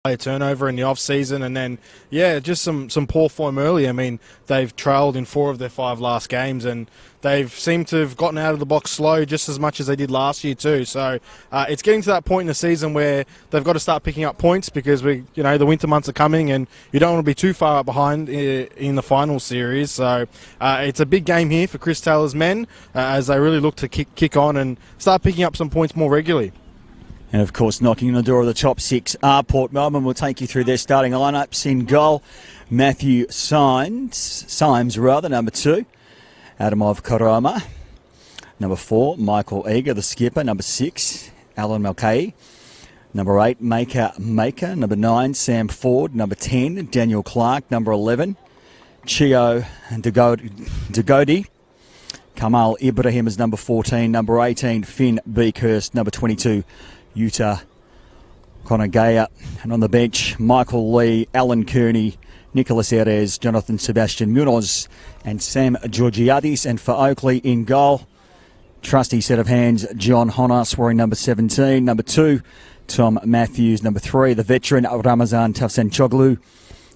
player turnover in the off-season, and then, yeah, just some poor form early. I mean, they've trailed in 4 of their 5 last games, and they've seemed to have gotten out of the box slow just as much as they did last year too. So it's getting to that point in the season where they've got to start picking up points, because the winter months are coming, and you don't want to be too far behind in the final series. So it's a big game here for Chris Taylor's men as they really look to kick on and start picking up some points more regularly. And, of course, knocking on the door of the top 6 are Port Melbourne. We'll take you through their starting lineups. In goal, Matthew Symes, number 2. Adamov Karama. Number 4, Michael Eager, the skipper. Number 6, Alan Mulcahy. Number 8, Maker. Number 9, Sam Ford. Number 10, Daniel Clark. Number 11, Chio Dagodi. Kamal Ibrahim is number 14. Number 18, Finn Beakhurst. Number 22, Utah Konagaya. And on the bench, Michael Lee, Alan Kearney, Nicholas Erez, Jonathan Sebastian Munoz and Sam Georgiadis. And for Oakleigh in goal, trusty set of hands, John Honas wearing number 17. Number 2, Tom Matthews. Number 3, the veteran Ramazan Tafsanchoglu.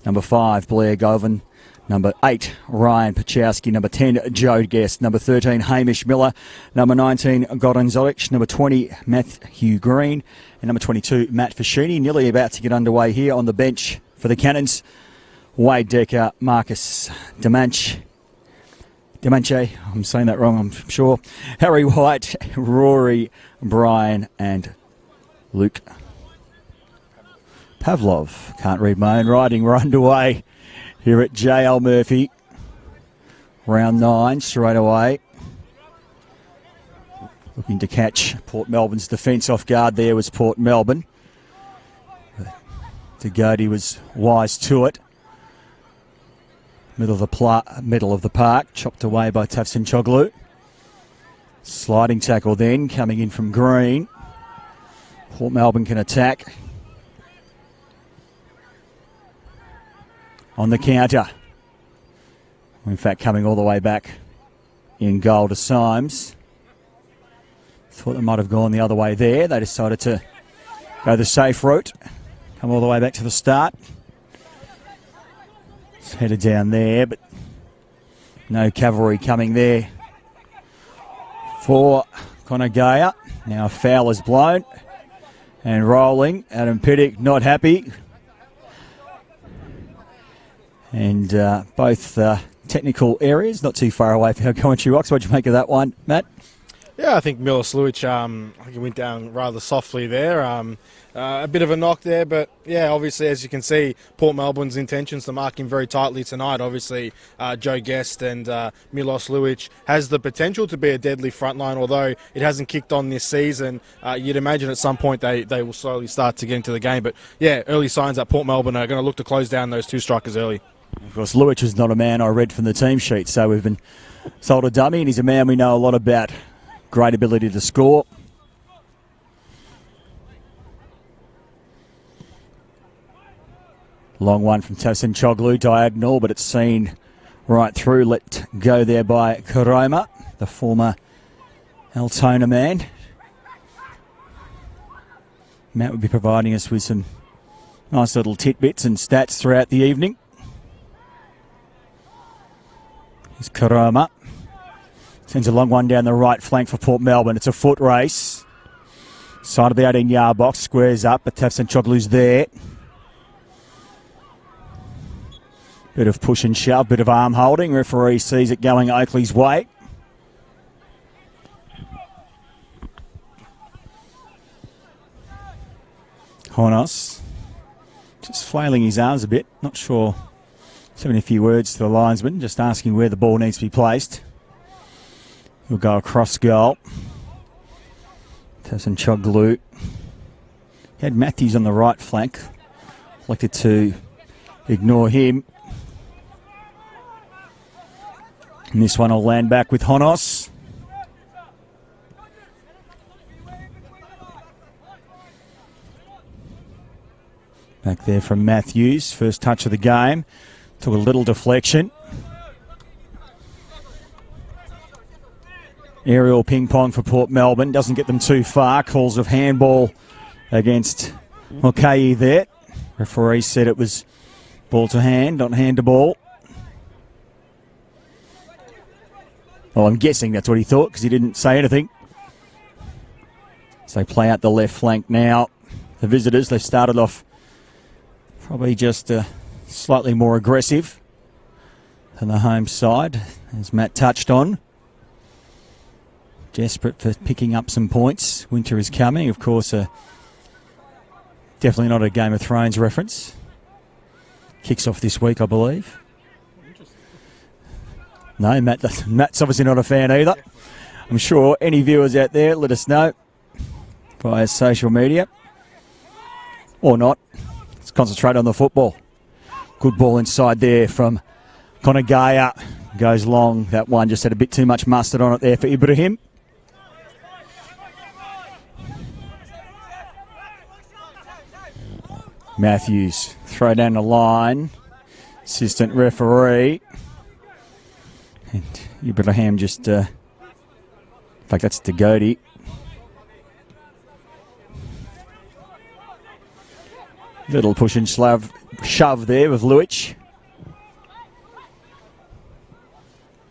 Number 5, Blair Govan. Number 8, Ryan Pachowski. Number 10, Joe Guest. Number 13, Hamish Miller. Number 19, Goran Zoric. Number 20, Matthew Green. And number 22, Matt Fashini. Nearly about to get underway here on the bench for the Cannons. Wade Decker, Marcus Demanche, I'm saying that wrong, I'm sure. Harry White, Rory, Brian and Luke Pavlov. Can't read my own writing. We're underway here at JL Murphy. Round 9 straight away. Looking to catch Port Melbourne's defence off guard there was Port Melbourne. Dagodi was wise to it. Middle of the park, chopped away by Tafsanchoglu. Sliding tackle then, coming in from Green. Port Melbourne can attack. On the counter. In fact, coming all the way back in goal to Symes. Thought they might have gone the other way there. They decided to go the safe route. Come all the way back to the start. It's headed down there, but no cavalry coming there for Konagaya. Now a foul is blown and rolling. Adam Pittick not happy. And both technical areas, not too far away from Commentary Rocks. What'd you make of that one, Matt? Yeah, I think Miller Sluich, I think he went down rather softly there. A bit of a knock there, but yeah, obviously, as you can see, Port Melbourne's intentions to mark him very tightly tonight. Obviously, Joe Guest and Milos Luic has the potential to be a deadly frontline, although it hasn't kicked on this season. You'd imagine at some point they will slowly start to get into the game. But yeah, early signs that Port Melbourne are going to look to close down those 2 strikers early. Of course, Luic is not a man I read from the team sheet, so we've been sold a dummy, and he's a man we know a lot about. Great ability to score. Long one from Tafsanchoglu, diagonal, but it's seen right through. Let go there by Karoma, the former Altona man. Matt will be providing us with some nice little tidbits and stats throughout the evening. Here's Karoma. Sends a long one down the right flank for Port Melbourne. It's a foot race. Side of the 18-yard box, squares up, but Tafsanchoglu's there. Bit of push and shove, bit of arm holding. Referee sees it going Oakleigh's way. Honos just flailing his arms a bit. Not sure. Saying a few words to the linesman, just asking where the ball needs to be placed. He'll go across goal. Tafsanchoglu. He had Matthews on the right flank. Elected to ignore him. And this one will land back with Honos. Back there from Matthews. First touch of the game. Took a little deflection. Aerial ping pong for Port Melbourne. Doesn't get them too far. Calls of handball against Mulcahy there. Referee said it was ball to hand, not hand to ball. Well, I'm guessing that's what he thought because he didn't say anything. So they play out the left flank now. The visitors, they started off probably just slightly more aggressive than the home side, as Matt touched on. Desperate for picking up some points. Winter is coming, of course. Definitely not a Game of Thrones reference. Kicks off this week, I believe. No, Matt's obviously not a fan either. I'm sure any viewers out there, let us know via social media. Or not. Let's concentrate on the football. Good ball inside there from Connor Gaia. Goes long. That one just had a bit too much mustard on it there for Ibrahim. Matthews, throw down the line. Assistant referee. And Ibrahim just, in fact, that's Dagodi. Little push and shove there with Luich.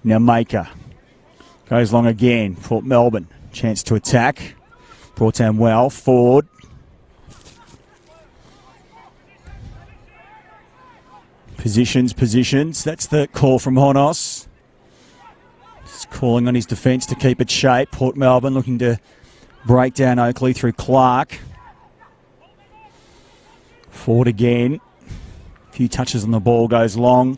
Now Maker goes long again. Port Melbourne, chance to attack. Brought down well, forward. Positions. That's the call from Honos. Just calling on his defence to keep it shape. Port Melbourne looking to break down Oakleigh through Clark. Forward again. A few touches on the ball, goes long.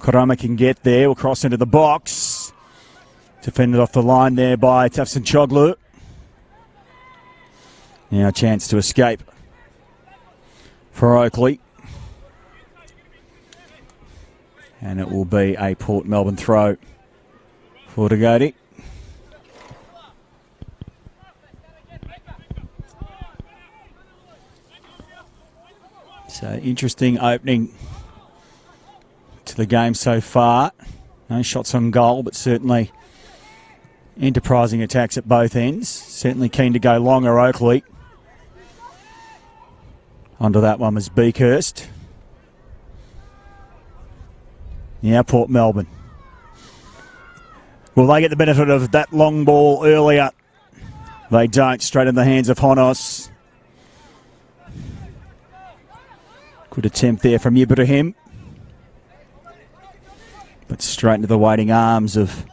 Koroma can get there. Will cross into the box. Defended off the line there by Tafson Choglu. Now a chance to escape for Oakleigh. And it will be a Port Melbourne throw for Dagodi. So interesting opening to the game so far. No shots on goal, but certainly enterprising attacks at both ends. Certainly keen to go longer, Oakleigh. Onto that one was Beakhurst. Now Port Melbourne. Will they get the benefit of that long ball earlier? They don't. Straight in the hands of Honos. Good attempt there from Ibrahim. But straight into the waiting arms of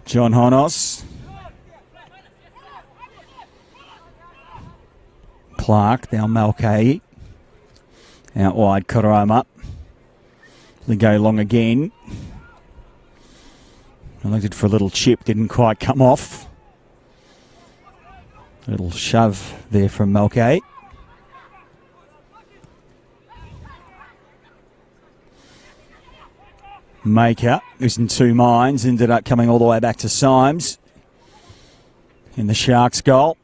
John Honos. Clark, now Malkei. Out wide, Koroma. They go long again. Elected for a little chip, didn't quite come off. A little shove there from Malkei. Maker, who's in two minds, ended up coming all the way back to Symes in the Sharks goal.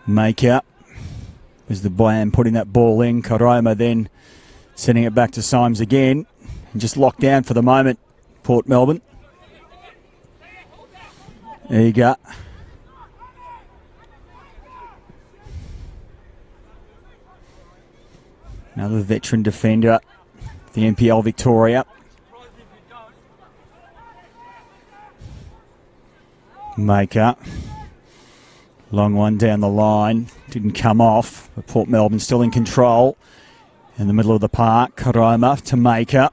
Maker was the man putting that ball in. Koroma then sending it back to Symes again. And just locked down for the moment, Port Melbourne. Eager. Another veteran defender, the NPL Victoria. Maker. Long one down the line. Didn't come off. But Port Melbourne still in control. In the middle of the park. Koroma to Maker.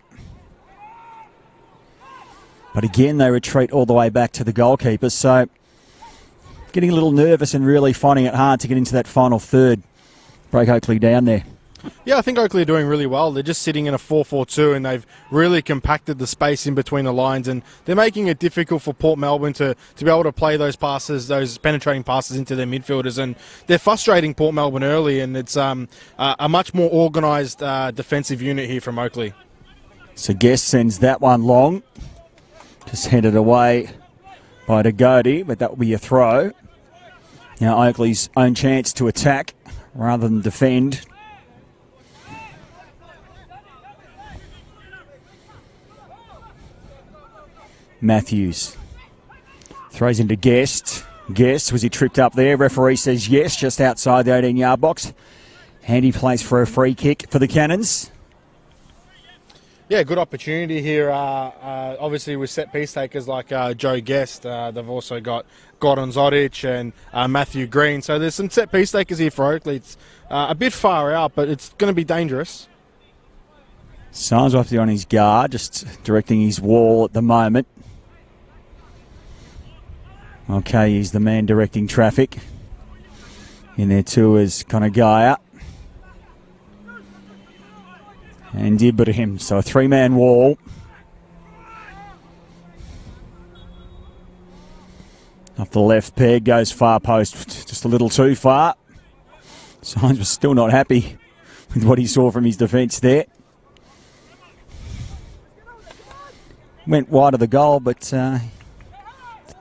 But again, they retreat all the way back to the goalkeeper. So getting a little nervous and really finding it hard to get into that final third. Break Oakleigh down there. Yeah, I think Oakleigh are doing really well. They're just sitting in a 4-4-2 and they've really compacted the space in between the lines, and they're making it difficult for Port Melbourne to be able to play those passes, those penetrating passes into their midfielders, and they're frustrating Port Melbourne early, and it's a much more organised defensive unit here from Oakleigh. So Guest sends that one long. Just headed away by Dagodi, but that will be a throw. Now Oakleigh's own chance to attack rather than defend. Matthews Throws into Guest. Guest, was he tripped up there? Referee says yes, just outside the 18-yard box. Handy place for a free kick for the Cannons. Yeah, good opportunity here. Obviously, with set piece takers like Joe Guest, they've also got Gordon Zodic and Matthew Green. So there's some set piece takers here for Oakleigh. It's a bit far out, but it's going to be dangerous. Symes off there on his guard, just directing his wall at the moment. Okay, he's the man directing traffic. In there too is Konagaya. And Ibrahim, so a three-man wall. Off the left, Peg goes far post, just a little too far. Symes was still not happy with what he saw from his defence there. Went wide of the goal, but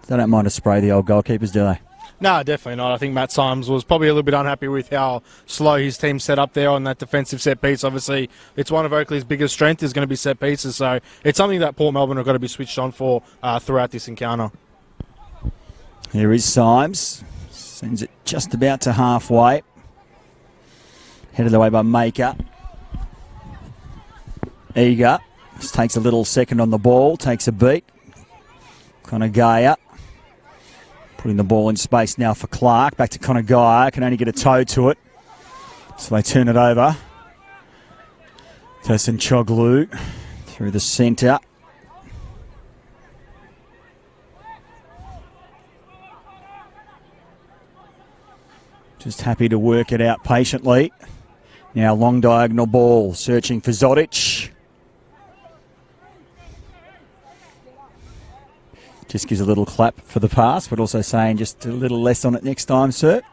they don't mind to spray the old goalkeepers, do they? No, definitely not. I think Matt Symes was probably a little bit unhappy with how slow his team set up there on that defensive set piece. Obviously, it's one of Oakleigh's biggest strengths is going to be set pieces, so it's something that Port Melbourne have got to be switched on for throughout this encounter. Here is Symes. Sends it just about to halfway. Headed away by Maker. Eager. Just takes a little second on the ball. Takes a beat. Konagaya. Putting the ball in space now for Clark. Back to Konagaya. Can only get a toe to it. So they turn it over. Tosin Choglu through the centre. Just happy to work it out patiently. Now long diagonal ball. Searching for Zodic. Just gives a little clap for the pass, but also saying just a little less on it next time, sir.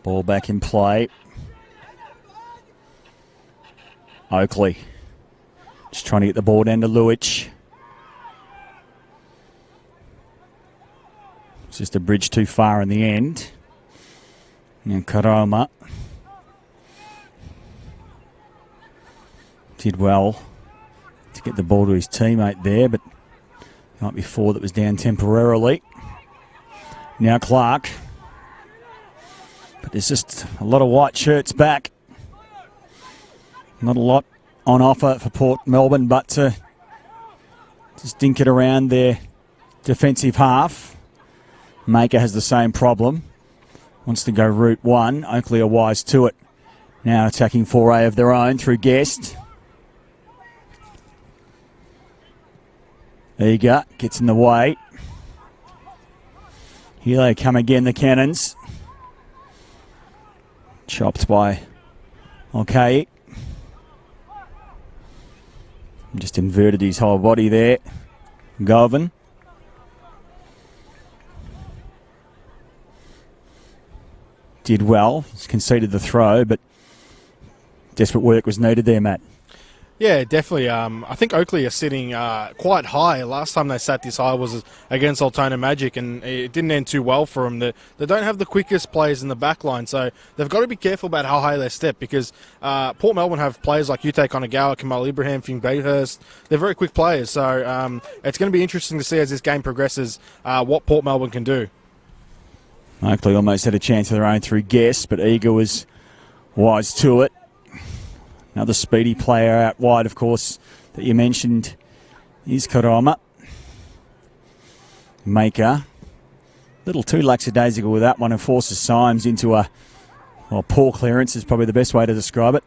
Ball back in play. Oakleigh just trying to get the ball down to Luich. It's just a bridge too far in the end. And Karoma did well to get the ball to his teammate there, but might be four that was down temporarily. Now Clark. But there's just a lot of white shirts back. Not a lot on offer for Port Melbourne, but to just dink it around their defensive half. Maker has the same problem. Wants to go route one. Oakleigh are wise to it. Now attacking foray of their own through Guest. Eager gets in the way. Here they come again, the Cannons. Chopped by Okay. Just inverted his whole body there. Govan. Did well. He's conceded the throw, but desperate work was needed there, Matt. Yeah, definitely. I think Oakleigh are sitting quite high. Last time they sat this high was against Altona Magic, and it didn't end too well for them. They don't have the quickest players in the back line, so they've got to be careful about how high they step, because Port Melbourne have players like Ute Konagawa, Kamal Ibrahim, Finn Bathurst. They're very quick players, so it's going to be interesting to see as this game progresses what Port Melbourne can do. Oakleigh almost had a chance of their own through Guest, but Eager was wise to it. Another speedy player out wide, of course, that you mentioned is Karoma. Maker. A little too lackadaisical with that one, and forces Symes into a poor clearance is probably the best way to describe it.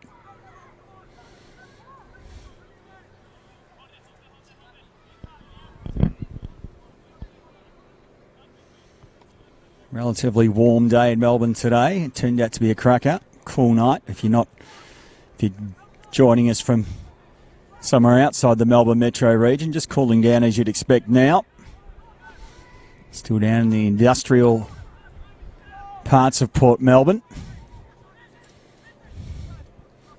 Relatively warm day in Melbourne today. It turned out to be a cracker. Cool night. If you're joining us from somewhere outside the Melbourne metro region, just cooling down as you'd expect now. Still down in the industrial parts of Port Melbourne.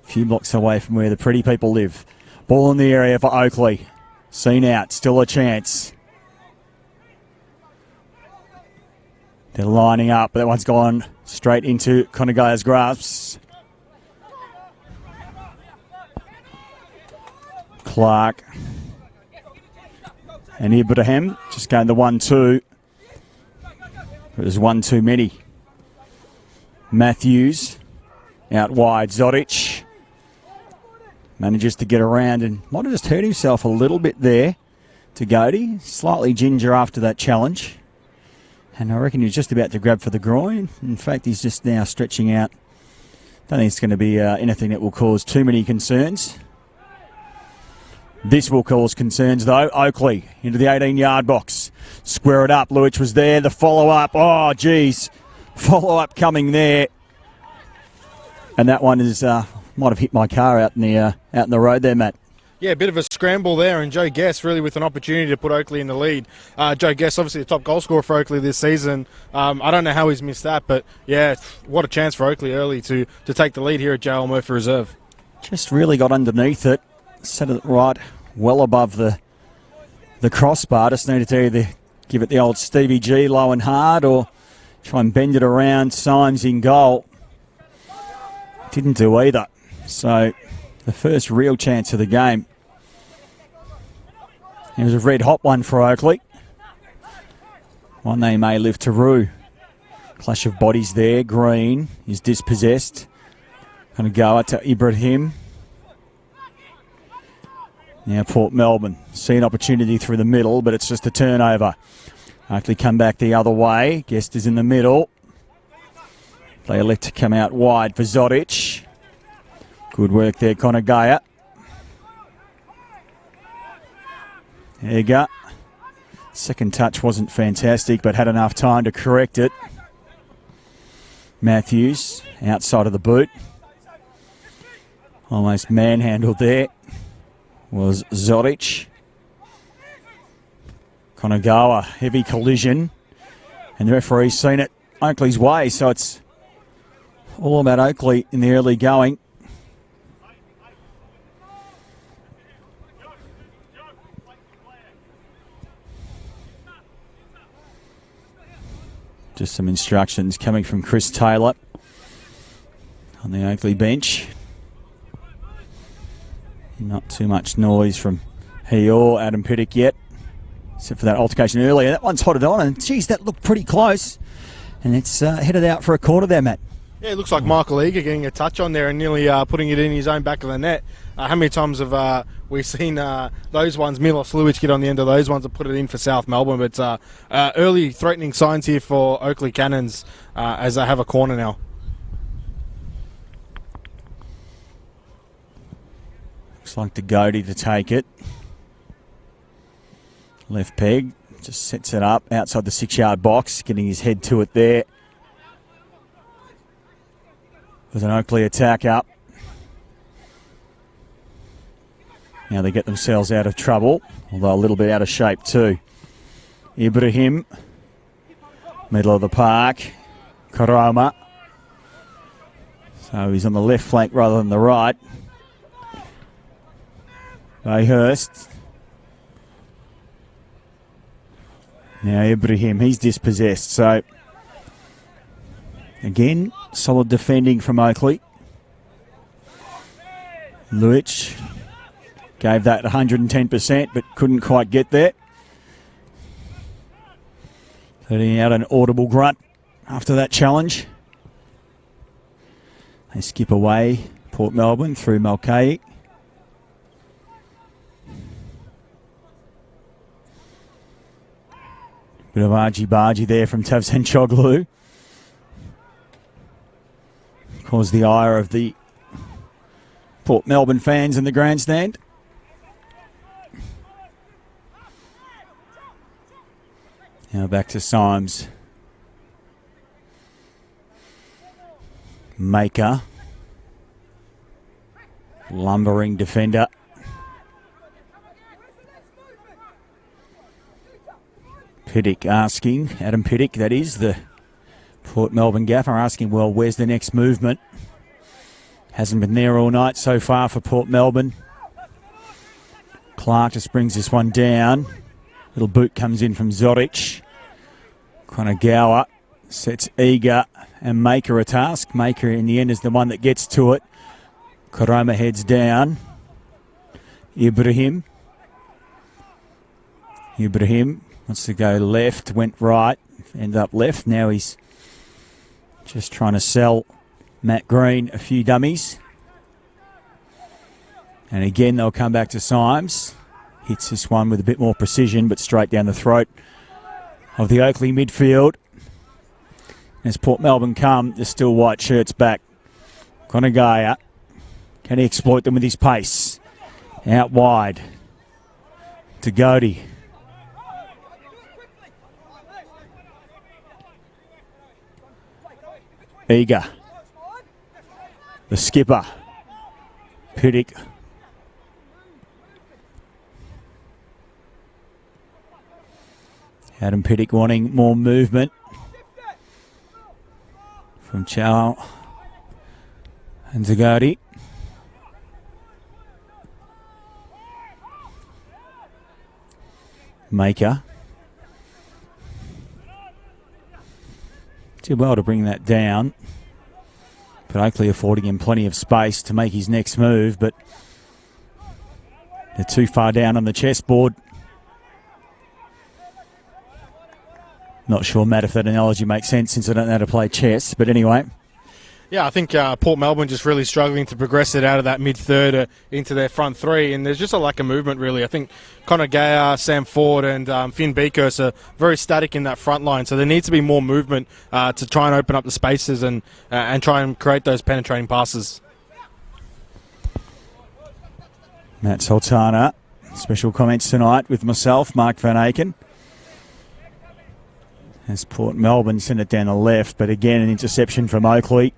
A few blocks away from where the pretty people live. Ball in the area for Oakleigh. Seen out, still a chance. They're lining up, but that one's gone straight into Konagaya's grasps. Clark and Ibrahim just going the 1-2. There's one too many. Matthews out wide. Zodic manages to get around and might have just hurt himself a little bit there to Godey. Slightly ginger after that challenge. And I reckon he's just about to grab for the groin. In fact, he's just now stretching out. Don't think it's going to be anything that will cause too many concerns. This will cause concerns, though. Oakleigh into the 18-yard box. Square it up. Luich was there. The follow-up. Oh, geez. Follow-up coming there. And that one is might have hit my car out in the road there, Matt. Yeah, a bit of a scramble there, and Joe Guess really with an opportunity to put Oakleigh in the lead. Joe Guess, obviously the top goal scorer for Oakleigh this season. I don't know how he's missed that, but yeah, what a chance for Oakleigh early to take the lead here at JL Murphy Reserve. Just really got underneath it. Set it right well above the crossbar. Just needed to either give it the old Stevie G low and hard or try and bend it around. Symes in goal. Didn't do either. So the first real chance of the game. It was a red hot one for Oakleigh. One they may live to rue. Clash of bodies there. Green is dispossessed. Going to go out to Ibrahim. Now Port Melbourne. See an opportunity through the middle, but it's just a turnover. Oakleigh come back the other way. Guest is in the middle. They elect to come out wide for Zodic. Good work there, Konagaya. There you go. Second touch wasn't fantastic, but had enough time to correct it. Matthews outside of the boot. Almost manhandled there was Zodic. Konagawa, heavy collision. And the referee's seen it Oakleigh's way, so it's all about Oakleigh in the early going. Just some instructions coming from Chris Taylor on the Oakleigh bench. Not too much noise from he or Adam Pittock yet, except for that altercation earlier. That one's hotted on, and geez, that looked pretty close. And it's headed out for a corner there, Matt. Yeah, it looks like Michael Eager getting a touch on there and nearly putting it in his own back of the net. How many times have we seen those ones, Milos Luich get on the end of those ones and put it in for South Melbourne? But early threatening signs here for Oakleigh Cannons as they have a corner now. Looks like the Godey to take it. Left peg, just sets it up outside the 6-yard box, getting his head to it there. With an Oakleigh attack up. Now they get themselves out of trouble, although a little bit out of shape too. Ibrahim, middle of the park. Karoma. So he's on the left flank rather than the right. Bayhurst. Now Ibrahim, he's dispossessed, so again, solid defending from Oakleigh. Luich gave that 110%, but couldn't quite get there. Letting out an audible grunt after that challenge. They skip away, Port Melbourne through Mulcahy. Bit of argy-bargy there from Tavsan Choglu. Caused the ire of the Port Melbourne fans in the grandstand. Now back to Symes. Maker. Lumbering defender. Pittock asking, Adam Pittock, that is, the Port Melbourne gaffer, asking, well, where's the next movement? Hasn't been there all night so far for Port Melbourne. Clark just brings this one down. Little boot comes in from Zoric. Konagawa sets Eager and Maker a task. Maker in the end is the one that gets to it. Koroma heads down. Ibrahim wants to go left, went right, ended up left. Now he's just trying to sell Matt Green a few dummies. And again, they'll come back to Symes. Hits this one with a bit more precision, but straight down the throat of the Oakleigh midfield. As Port Melbourne come, there's still white shirts back. Konagaya, can he exploit them with his pace? Out wide to Godey. Eager. The skipper. Piddick. Adam Piddick wanting more movement from Chow and Zagodi. Maker. Did well to bring that down. But Oakleigh affording him plenty of space to make his next move, but they're too far down on the chessboard. Not sure, Matt, if that analogy makes sense since I don't know how to play chess, but anyway. Yeah, I think Port Melbourne just really struggling to progress it out of that mid-third into their front three, and there's just a lack of movement, really. I think Connor Gayer, Sam Ford and Finn Beakhurst are very static in that front line, so there needs to be more movement to try and open up the spaces and try and create those penetrating passes. Matt Sultana, special comments tonight with myself, Mark Van Aken. As Port Melbourne sent it down the left, but again an interception from Oakleigh.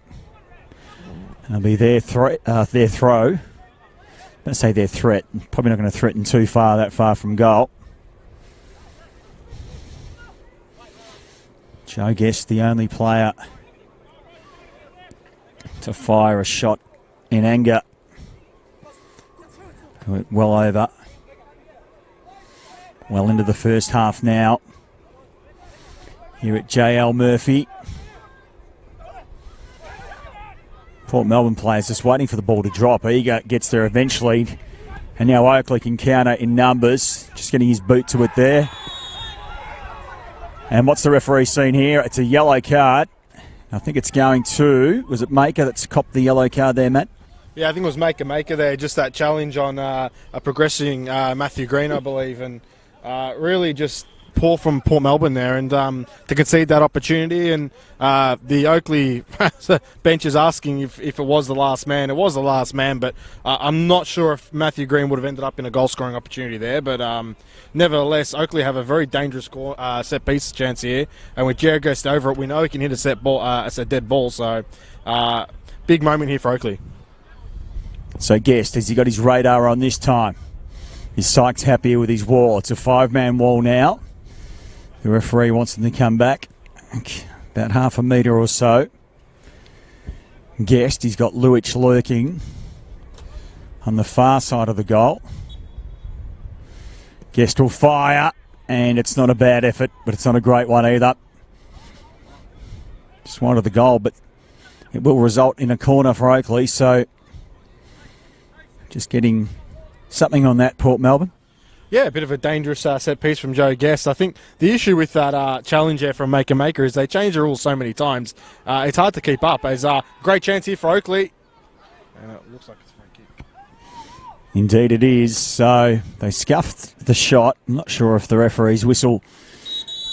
It'll be their throw. Let's say their threat. Probably not going to threaten too far, that far from goal. Joe Guest, the only player to fire a shot in anger. Well over. Well into the first half now. Here at JL Murphy. Port Melbourne players just waiting for the ball to drop. Eager gets there eventually. And now Oakleigh can counter in numbers. Just getting his boot to it there. And what's the referee seen here? It's a yellow card. I think it's going to... Was it Maker that's copped the yellow card there, Matt? Yeah, I think it was Maker there. Just that challenge on a progressing Matthew Green, I believe. And really just... poor from Port Melbourne there, and to concede that opportunity, and the Oakleigh bench is asking if it was the last man. It was the last man, but I'm not sure if Matthew Green would have ended up in a goal-scoring opportunity there, but nevertheless, Oakleigh have a very dangerous set-piece chance here, and with Jared Ghost over it, we know he can hit a dead ball, so big moment here for Oakleigh. So Guest, has he got his radar on this time? Is Sykes happier with his wall? It's a 5-man wall now. The referee wants him to come back about half a metre or so. Guest, he's got Luich lurking on the far side of the goal. Guest will fire, and it's not a bad effort, but it's not a great one either. Just wanted the goal, but it will result in a corner for Oakleigh, so just getting something on that, Port Melbourne. Yeah, a bit of a dangerous set piece from Joe Guest. I think the issue with that challenge there from Maker is they change the rules so many times. It's hard to keep up. As great chance here for Oakleigh. And it looks like it's a free kick. Indeed it is. So they scuffed the shot. I'm not sure if the referee's whistle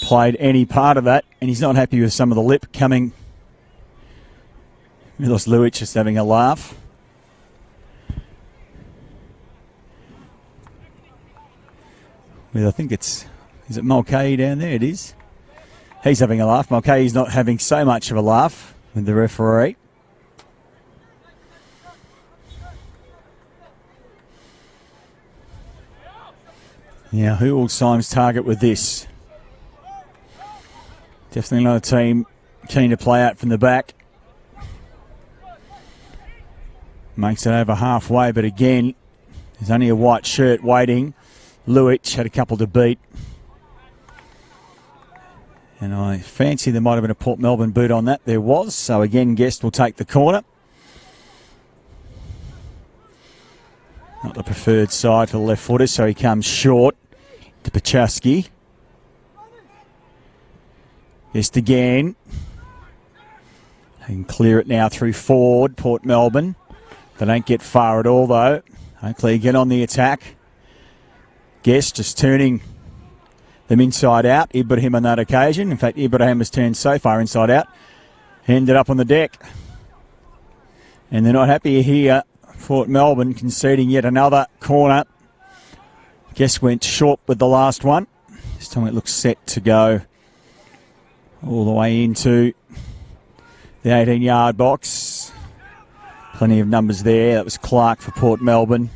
played any part of that. And he's not happy with some of the lip coming. Milos Luich just having a laugh. I think is it Mulcahy down there? It is. He's having a laugh. Mulcahy's not having so much of a laugh with the referee. Now, who will Symes target with this? Definitely another team keen to play out from the back. Makes it over halfway, but again, there's only a white shirt waiting. Luich had a couple to beat. And I fancy there might have been a Port Melbourne boot on that. There was. So again, Guest will take the corner. Not the preferred side for the left footer, so he comes short to Pachaski. Guest again. They can clear it now through forward, Port Melbourne. They don't get far at all, though. Oakleigh get on the attack. Guest just turning them inside out. Ibrahim on that occasion. In fact, Ibrahim has turned so far inside out. Ended up on the deck. And they're not happy here. Port Melbourne conceding yet another corner. Guest went short with the last one. This time it looks set to go all the way into the 18-yard box. Plenty of numbers there. That was Clark for Port Melbourne.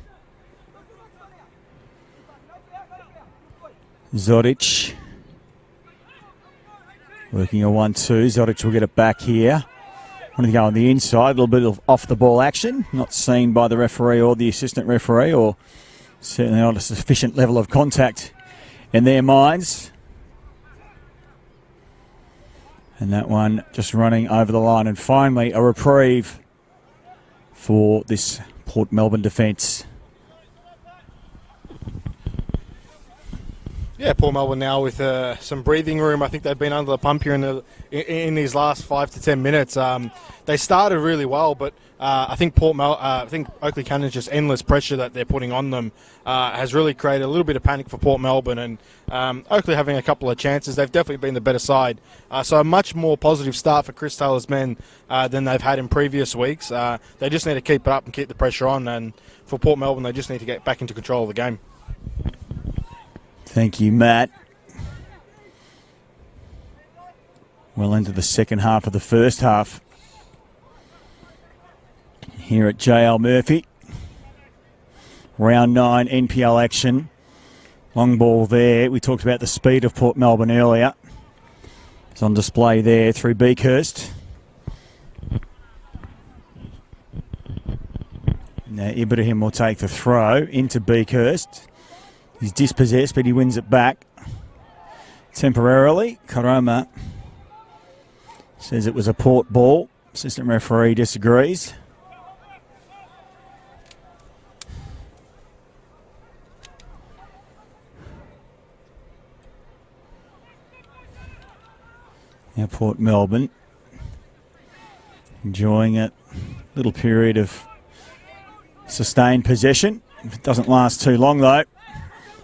Zoric working a 1-2. Zoric will get it back here. Want to go on the inside. A little bit of off-the-ball action. Not seen by the referee or the assistant referee, or certainly not a sufficient level of contact in their minds. And that one just running over the line. And finally, a reprieve for this Port Melbourne defence. Yeah, Port Melbourne now with some breathing room. I think they've been under the pump here in these last 5 to 10 minutes. They started really well, but I think Oakleigh Cannon's just endless pressure that they're putting on them has really created a little bit of panic for Port Melbourne. And Oakleigh having a couple of chances, they've definitely been the better side. So a much more positive start for Chris Taylor's men than they've had in previous weeks. They just need to keep it up and keep the pressure on. And for Port Melbourne, they just need to get back into control of the game. Thank you, Matt. Well into the second half of the first half here at JL Murphy. Round 9 NPL action. Long ball there. We talked about the speed of Port Melbourne earlier. It's on display there through Beakhurst. Now Ibrahim will take the throw into Beakhurst. He's dispossessed, but he wins it back temporarily. Karama says it was a Port ball. Assistant referee disagrees. Now Port Melbourne enjoying a little period of sustained possession. It doesn't last too long, though.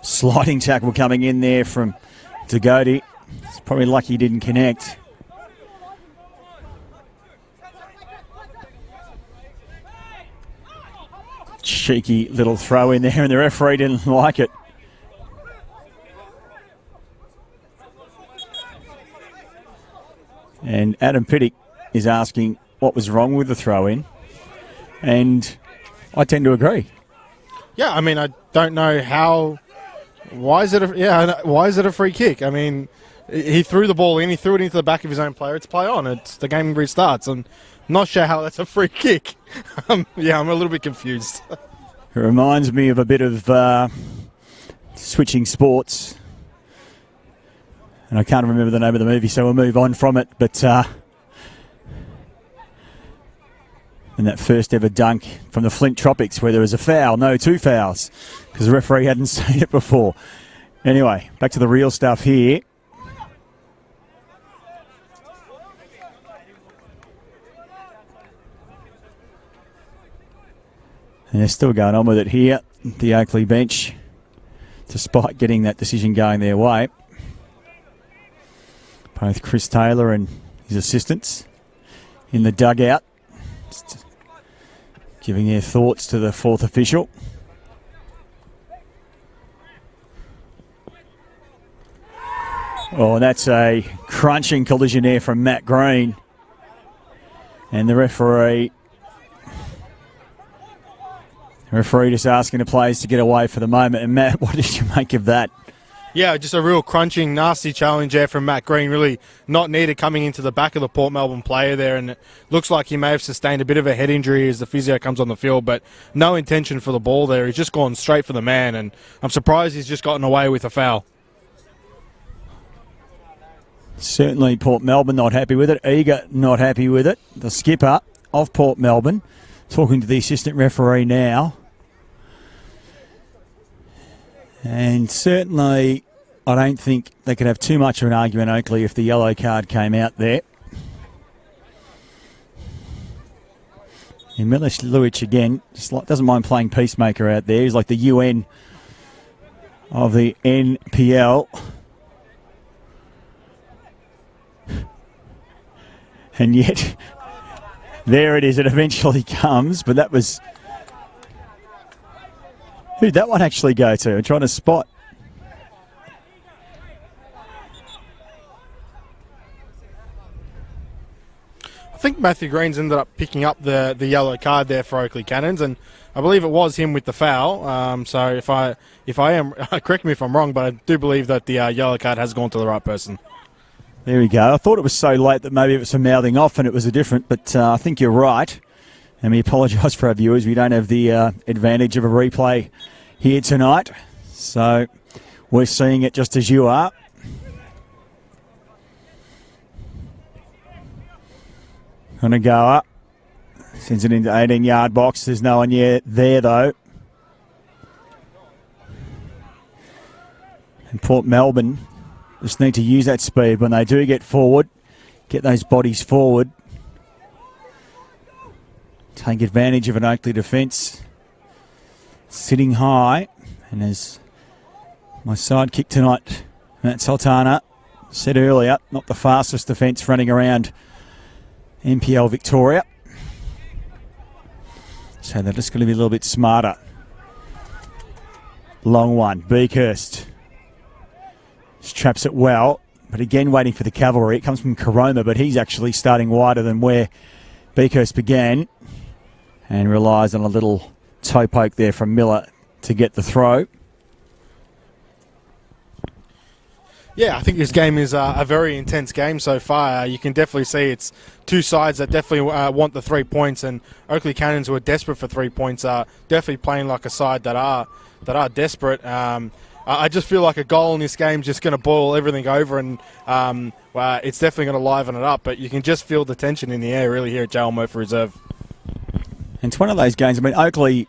Sliding tackle coming in there from Dagodi. It's probably lucky he didn't connect. Cheeky little throw in there, and the referee didn't like it. And Adam Pittick is asking what was wrong with the throw in. And I tend to agree. Yeah, I mean, I don't know how. Why is it a free kick? I mean, he threw the ball in, he threw it into the back of his own player. It's play on. It's the game restarts. I'm not sure how that's a free kick. Yeah, I'm a little bit confused. It reminds me of a bit of switching sports. And I can't remember the name of the movie, so we'll move on from it. But in that first ever dunk from the Flint Tropics where there was a foul, no, 2 fouls, because the referee hadn't seen it before. Anyway, back to the real stuff here. And they're still going on with it here, the Oakleigh bench, despite getting that decision going their way. Both Chris Taylor and his assistants in the dugout, just giving their thoughts to the fourth official. Oh, and that's a crunching collision there from Matt Green. And the referee just asking the players to get away for the moment. And Matt, what did you make of that? Yeah, just a real crunching, nasty challenge there from Matt Green. Really not needed coming into the back of the Port Melbourne player there, and it looks like he may have sustained a bit of a head injury as the physio comes on the field, but no intention for the ball there. He's just gone straight for the man, and I'm surprised he's just gotten away with a foul. Certainly Port Melbourne not happy with it. Eager not happy with it. The skipper of Port Melbourne talking to the assistant referee now. And certainly, I don't think they could have too much of an argument, Oakleigh, if the yellow card came out there. And Milish Luic again, doesn't mind playing peacemaker out there. He's like the UN of the NPL. And yet, there it is. It eventually comes, but that was... Who'd that one actually go to? I'm trying to spot. I think Matthew Green's ended up picking up the yellow card there for Oakleigh Cannons, and I believe it was him with the foul. So if I am, correct me if I'm wrong, but I do believe that the yellow card has gone to the right person. There we go. I thought it was so late that maybe it was some mouthing off and it was a different, but I think you're right. And we apologise for our viewers. We don't have the advantage of a replay here tonight. So we're seeing it just as you are. Going to go up. Sends it into 18-yard box. There's no one yet there, though. And Port Melbourne just need to use that speed when they do get forward. Get those bodies forward. Take advantage of an Oakleigh defence. Sitting high. And as my sidekick tonight, Matt Sultana, said earlier, not the fastest defence running around NPL Victoria. So they're just going to be a little bit smarter. Long one. Beakhurst traps it well, but again waiting for the cavalry. It comes from Karoma, but he's actually starting wider than where Beakhurst began and relies on a little toe poke there from Miller to get the throw. Yeah, I think this game is a very intense game so far. You can definitely see it's two sides that definitely want the 3 points, and Oakleigh Cannons, who are desperate for 3 points, are definitely playing like a side that are desperate. I just feel like a goal in this game is just going to boil everything over, and it's definitely going to liven it up. But you can just feel the tension in the air really here at J. Murphy Reserve. And it's one of those games, I mean, Oakleigh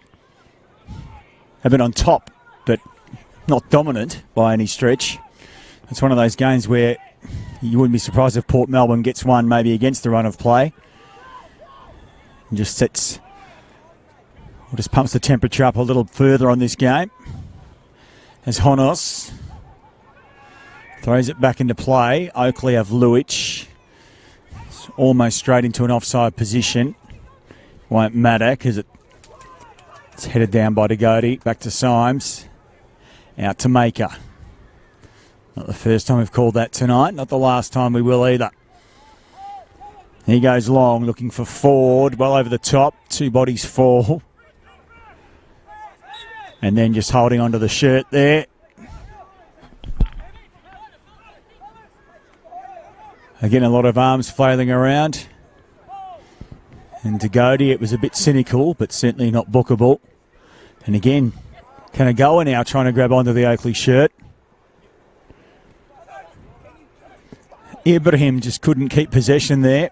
have been on top, but not dominant by any stretch. It's one of those games where you wouldn't be surprised if Port Melbourne gets one maybe against the run of play. And just pumps the temperature up a little further on this game. As Honos throws it back into play. Oakleigh have Luic. It's almost straight into an offside position. Won't matter because it's headed down by Dagodi. Back to Symes. Out to Maker. Not the first time we've called that tonight. Not the last time we will either. He goes long, looking for Ford. Well over the top. Two bodies fall. And then just holding onto the shirt there. Again, a lot of arms flailing around. And Dagodi, it was a bit cynical, but certainly not bookable. And again, Kanagoa now trying to grab onto the Oakleigh shirt. Ibrahim just couldn't keep possession there.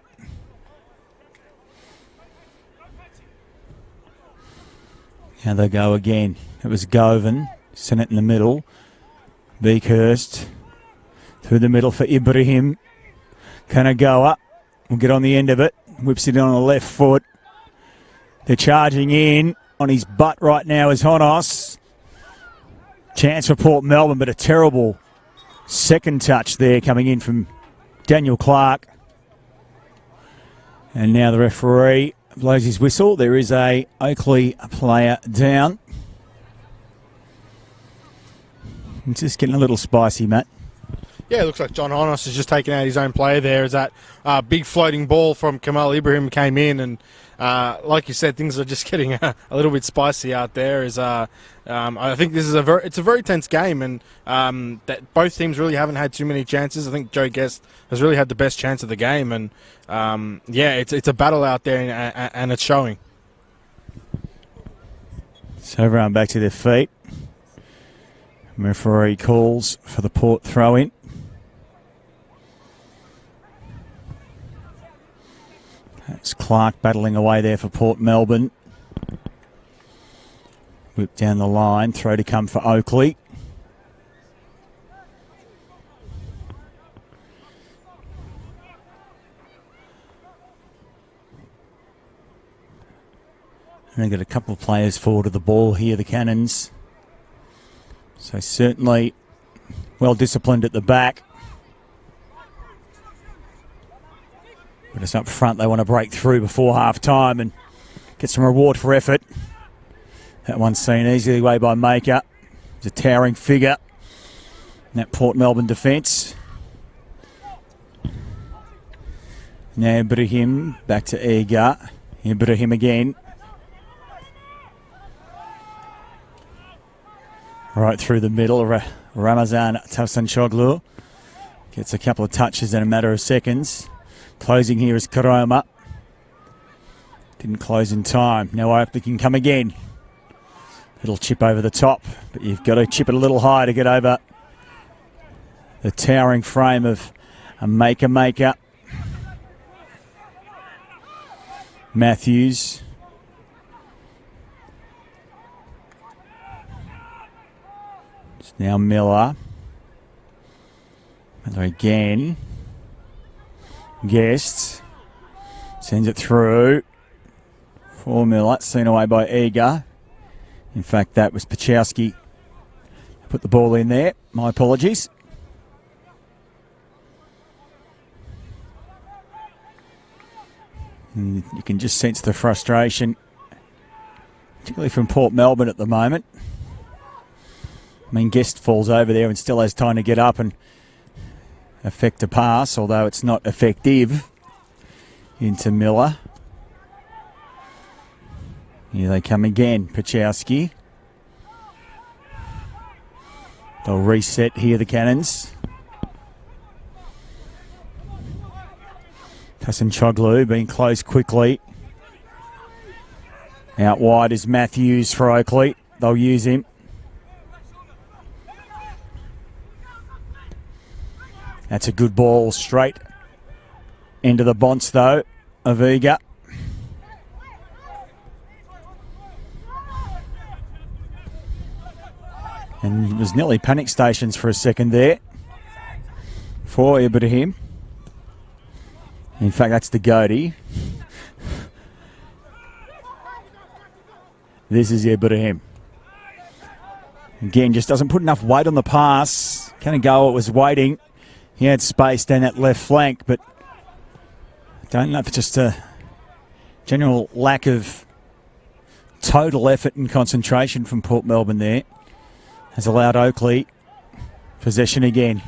Now they go again. It was Govan. Sent it in the middle. Beakhurst. Through the middle for Ibrahim. Kanagoa will get on the end of it. Whips it on the left foot. They're charging in. On his butt right now is Honos. Chance for Port Melbourne, but a terrible second touch there coming in from Daniel Clark. And now the referee blows his whistle. There is a Oakleigh player down. It's just getting a little spicy, Matt. Yeah, it looks like John Honos is just taking out his own player there as that big floating ball from Kamal Ibrahim came in. And like you said, things are just getting a little bit spicy out there. I think this is it's a very tense game, and that both teams really haven't had too many chances. I think Joe Guest has really had the best chance of the game. And it's a battle out there, and it's showing. So everyone back to their feet. Referee calls for the Port throw-in. That's Clark battling away there for Port Melbourne. Whip down the line, throw to come for Oakleigh. And they've got a couple of players forward of the ball here, the Cannons. So certainly well disciplined at the back. But it's up front, they want to break through before half-time and get some reward for effort. That one's seen easily away by Maker. He's a towering figure in that Port Melbourne defence. Now Ibrahim back to Eager. Ibrahim again. Right through the middle, Ramazan Tavsanchoglu gets a couple of touches in a matter of seconds. Closing here is Karoma. Didn't close in time. Now Oakley can come again. Little chip over the top, but you've got to chip it a little higher to get over the towering frame of a Maker. Matthews. It's now Miller. Miller again. Guest. Sends it through. For Miller. Seen away by Eager. In fact, that was Pachowski. Put the ball in there. My apologies. And you can just sense the frustration, particularly from Port Melbourne at the moment. I mean, Guest falls over there and still has time to get up and effect a pass, although it's not effective, into Miller. Here they come again, Pachowski. They'll reset here, the Cannons. Tavsanchoglu being closed quickly. Out wide is Matthews for Oakleigh. They'll use him. That's a good ball straight into the bonce, though, of Eager. And it was nearly panic stations for a second there for Ibrahim. In fact, that's the goatee. This is Ibrahim. Again, just doesn't put enough weight on the pass. Kanagoa was waiting. He had space down that left flank, but I don't know if it's just a general lack of total effort and concentration from Port Melbourne there. Has allowed Oakleigh possession again.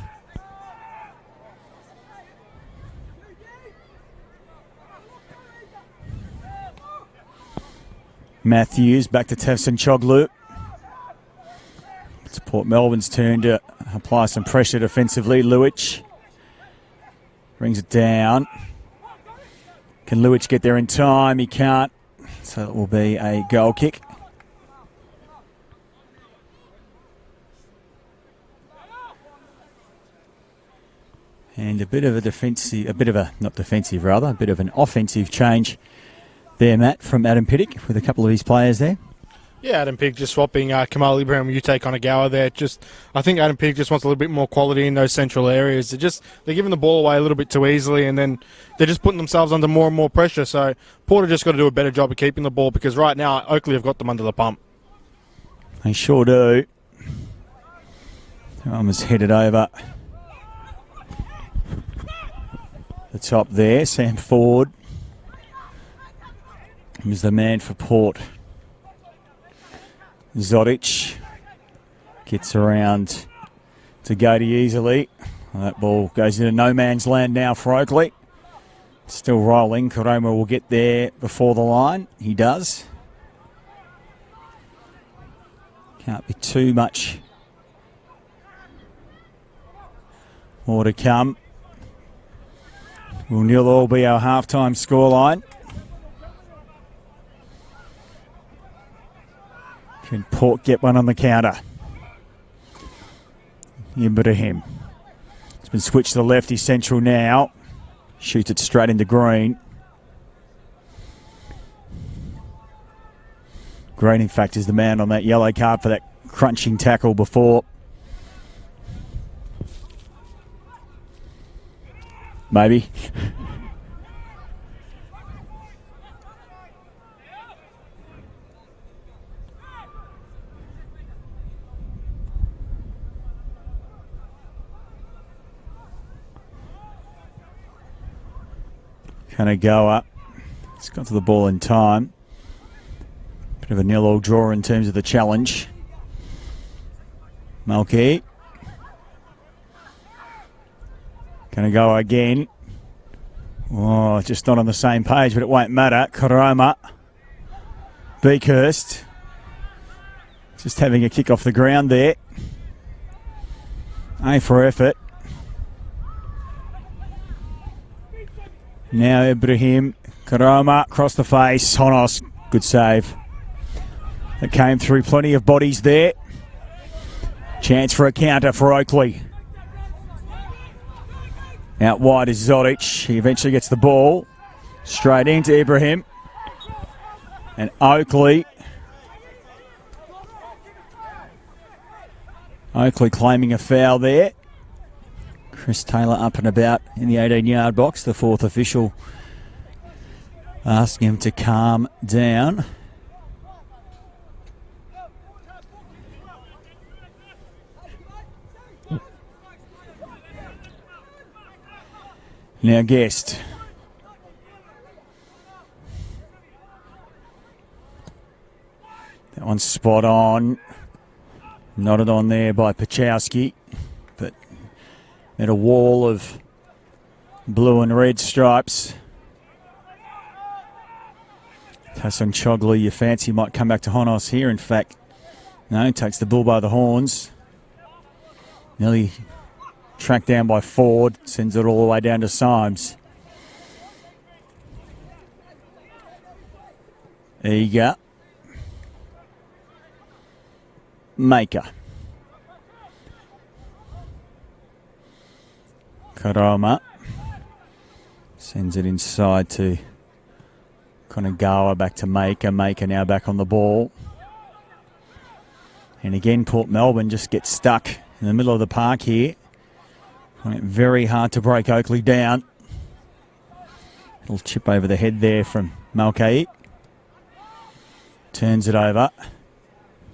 Matthews back to Tavsanchoglu. It's Port Melbourne's turn to apply some pressure defensively. Luich brings it down. Can Luich get there in time? He can't. So it will be a goal kick. And a bit of an offensive change there, Matt, from Adam Pittock with a couple of his players there. Yeah, Adam Pittock just swapping Kamal Ibrahim and Utah Kanagawa there. I think Adam Pittock just wants a little bit more quality in those central areas. They're giving the ball away a little bit too easily, and then they're just putting themselves under more and more pressure. So Porter just got to do a better job of keeping the ball, because right now Oakleigh have got them under the pump. They sure do. That one was headed over the top there. Sam Ford is the man for Port. Zodic gets around to Goatee easily. That ball goes into no man's land now for Oakleigh. Still rolling. Karoma will get there before the line. He does. Can't be too much more to come. Will 0-0 be our halftime scoreline? Can Port get one on the counter? Ibrahim. It's been switched to the left. He's central now. Shoots it straight into Green. Green, in fact, is the man on that yellow card for that crunching tackle before. Maybe. Kind of go up. It's got to the ball in time. Bit of a 0-0 draw in terms of the challenge. Malky. Going to go again. Oh, just not on the same page, but it won't matter. Karoma. Beakhurst. Just having a kick off the ground there. A for effort. Now Ibrahim. Karoma across the face. Honos. Good save. It came through, plenty of bodies there. Chance for a counter for Oakleigh. Out wide is Zodic. He eventually gets the ball. Straight into Ibrahim. And Oakleigh claiming a foul there. Chris Taylor up and about in the 18-yard box. The fourth official asking him to calm down. Now Guest. That one's spot on. Nodded on there by Pachowski. But at a wall of blue and red stripes. Tasson Chogley, you fancy might come back to Honos here. In fact, no, takes the bull by the horns. Nearly tracked down by Ford, sends it all the way down to Symes. Eager. Maker. Karoma. Sends it inside to Konagawa, back to Maker. Maker now back on the ball. And again, Port Melbourne just gets stuck in the middle of the park here. Very hard to break Oakleigh down. Little chip over the head there from Malkai. Turns it over.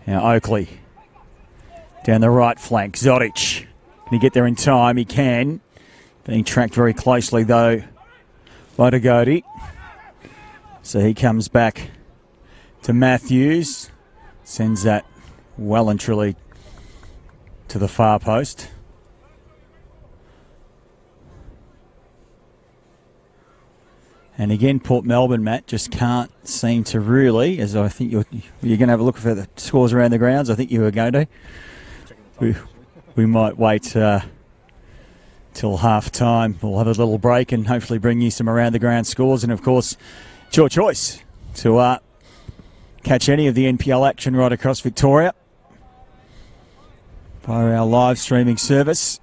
Now Oakleigh down the right flank. Zodic. Can he get there in time? He can. Being tracked very closely though by Dagodi. So he comes back to Matthews. Sends that well and truly to the far post. And again, Port Melbourne, Matt, just can't seem to really, as I think you're going to have a look for the scores around the grounds. I think you were going to. We might wait till half time. We'll have a little break and hopefully bring you some around the ground scores. And of course, it's your choice to catch any of the NPL action right across Victoria via our live streaming service.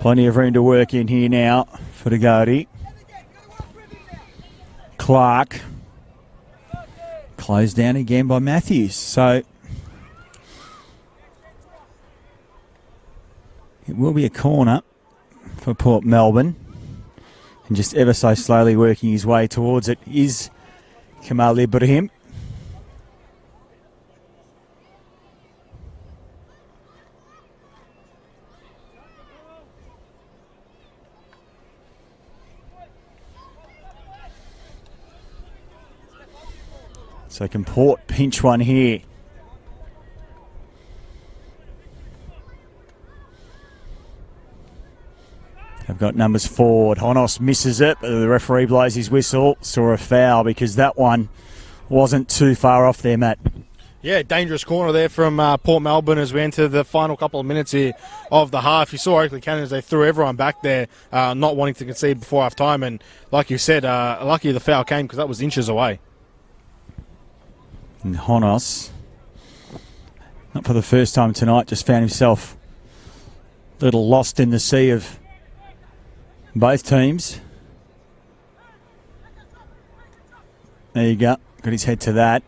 Plenty of room to work in here now for Dagodi. Clark. Closed down again by Matthews. So it will be a corner for Port Melbourne. And just ever so slowly working his way towards it is Kamal Ibrahim. So can Port pinch one here? got numbers forward. Honos misses it, but the referee blows his whistle. Saw a foul because that one wasn't too far off there, Matt. Yeah, dangerous corner there from Port Melbourne as we enter the final couple of minutes here of the half. You saw Oakleigh Cannons, they threw everyone back there, not wanting to concede before half time. And like you said, lucky the foul came because that was inches away. And Honos, not for the first time tonight, just found himself a little lost in the sea of both teams. There you go. Got his head to that.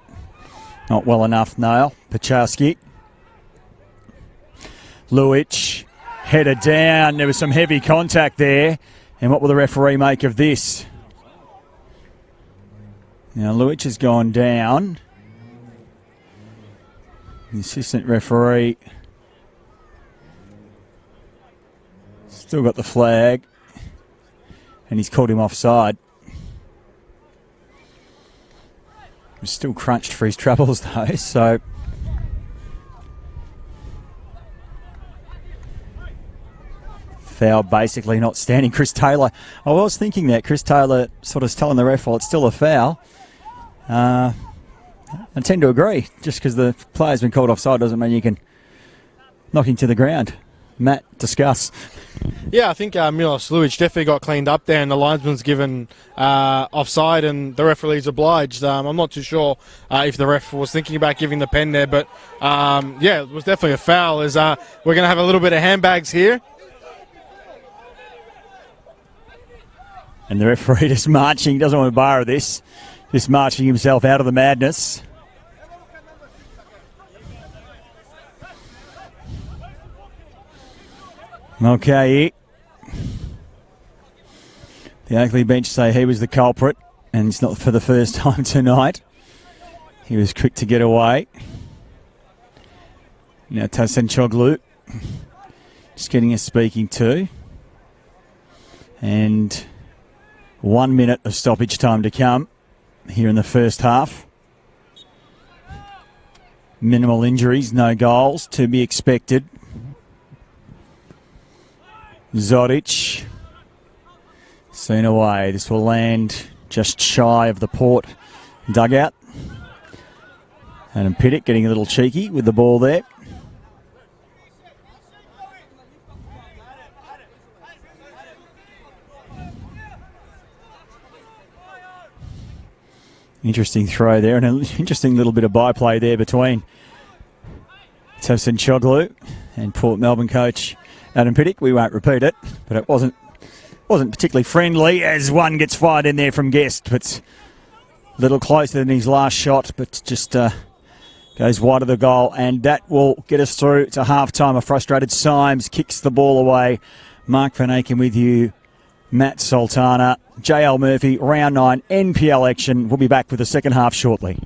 Not well enough, Nail. Pachowski. Luich. Header down. There was some heavy contact there. And what will the referee make of this? Now, Luich has gone down. The assistant referee still got the flag. And he's called him offside. He's still crunched for his troubles though, so foul basically not standing. Chris Taylor, I was thinking that Chris Taylor sort of telling the ref, well, it's still a foul. I tend to agree. Just because the player's been called offside doesn't mean you can knock him to the ground. Matt, discuss. Yeah, I think Milos Lujic definitely got cleaned up there and the linesman's given offside and the referee's obliged. I'm not too sure if the ref was thinking about giving the pen there, but yeah, it was definitely a foul. We're going to have a little bit of handbags here. And the referee just marching, doesn't want to borrow this, just marching himself out of the madness. Okay. The Oakleigh bench say he was the culprit, and it's not for the first time tonight. He was quick to get away. Now Tasen Choglu just getting a speaking to. And 1 minute of stoppage time to come here in the first half. Minimal injuries, no goals to be expected. Zodic seen away. This will land just shy of the Port dugout. Adam Pittock getting a little cheeky with the ball there. Interesting throw there and an interesting little bit of byplay there between Tosin Choglu and Port Melbourne coach Adam Pittock. We won't repeat it, but it wasn't particularly friendly as one gets fired in there from Guest, but a little closer than his last shot, but just goes wide of the goal, and that will get us through to half-time. A frustrated Symes kicks the ball away. Mark Van Aken with you, Matt Sultana, JL Murphy, round 9 NPL action. We'll be back with the second half shortly.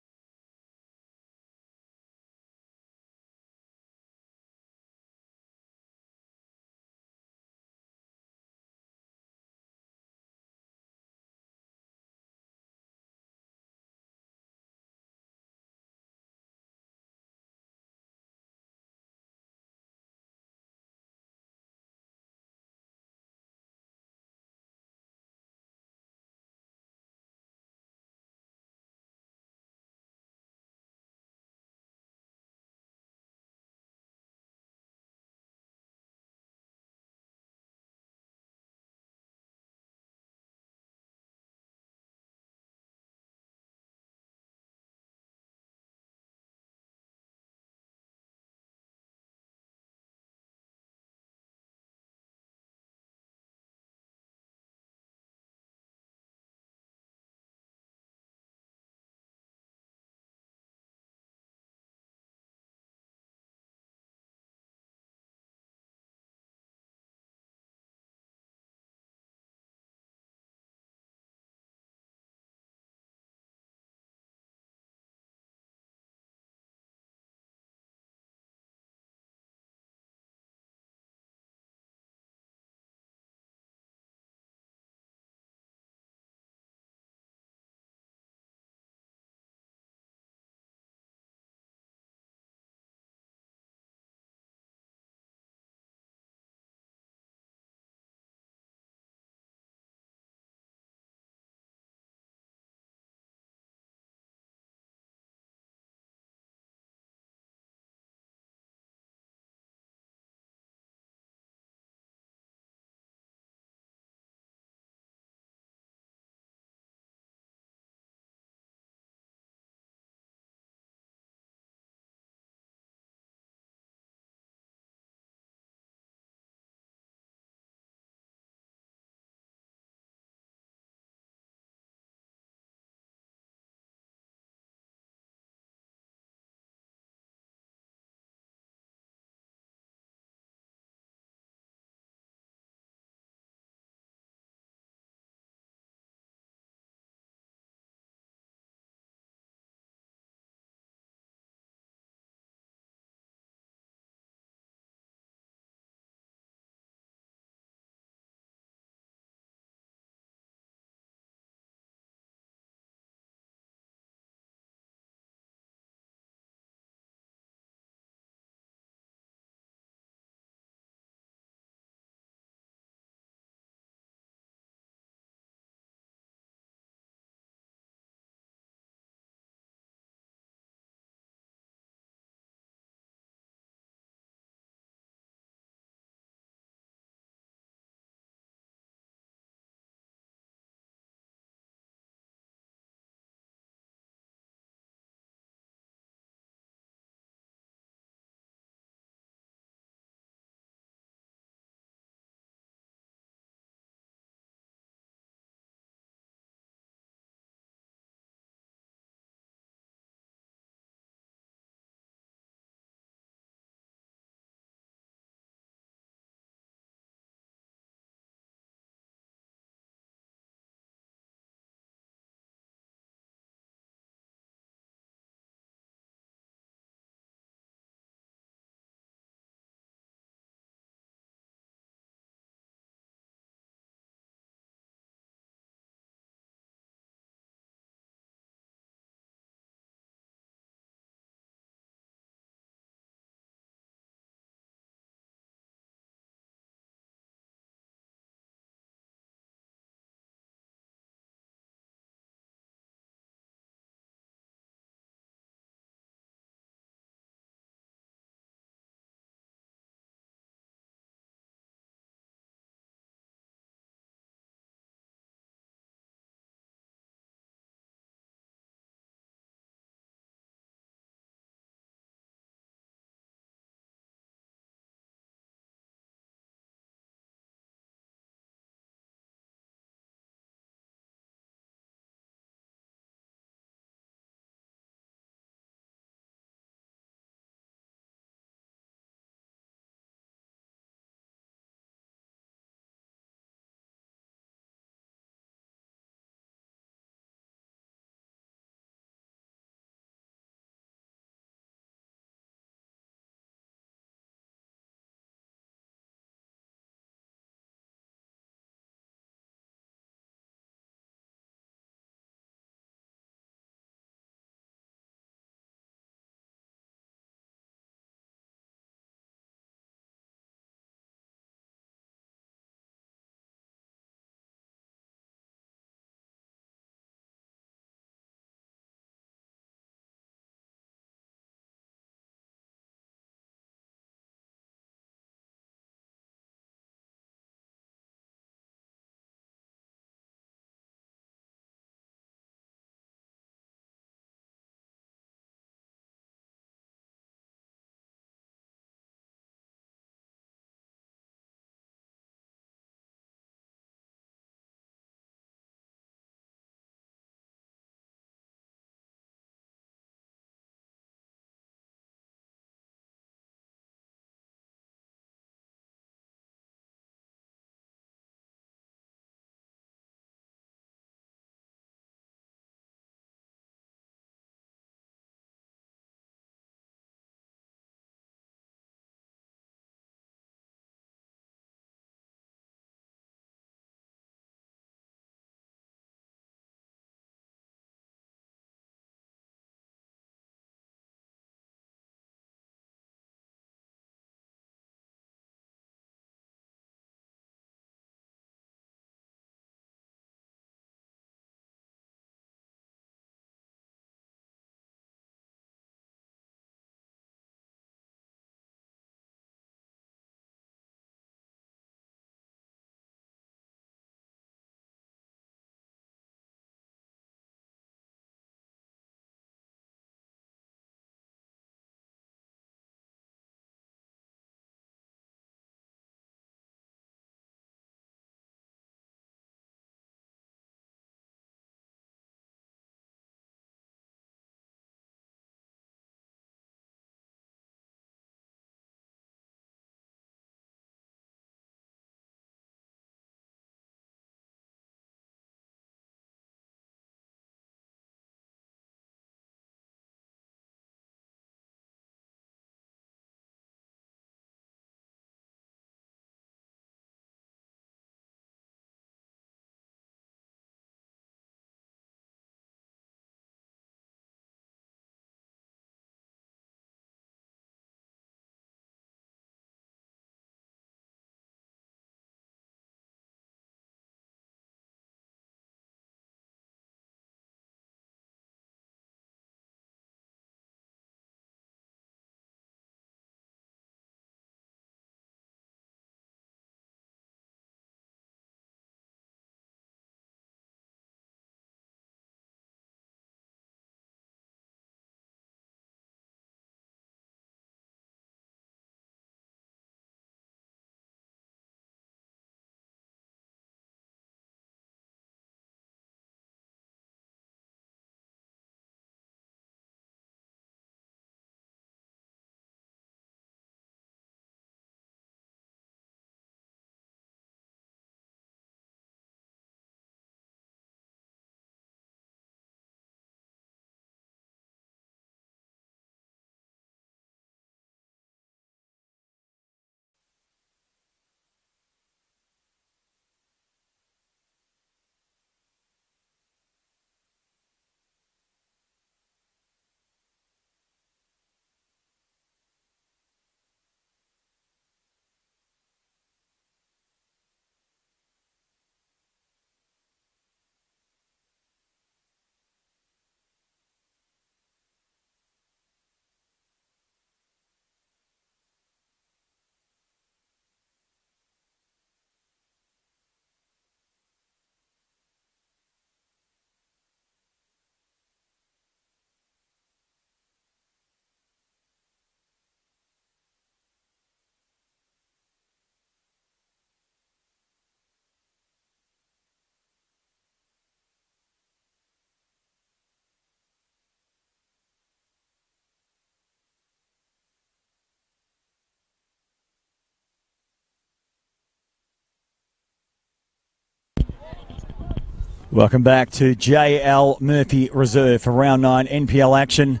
Welcome back to JL Murphy Reserve for round 9 NPL action.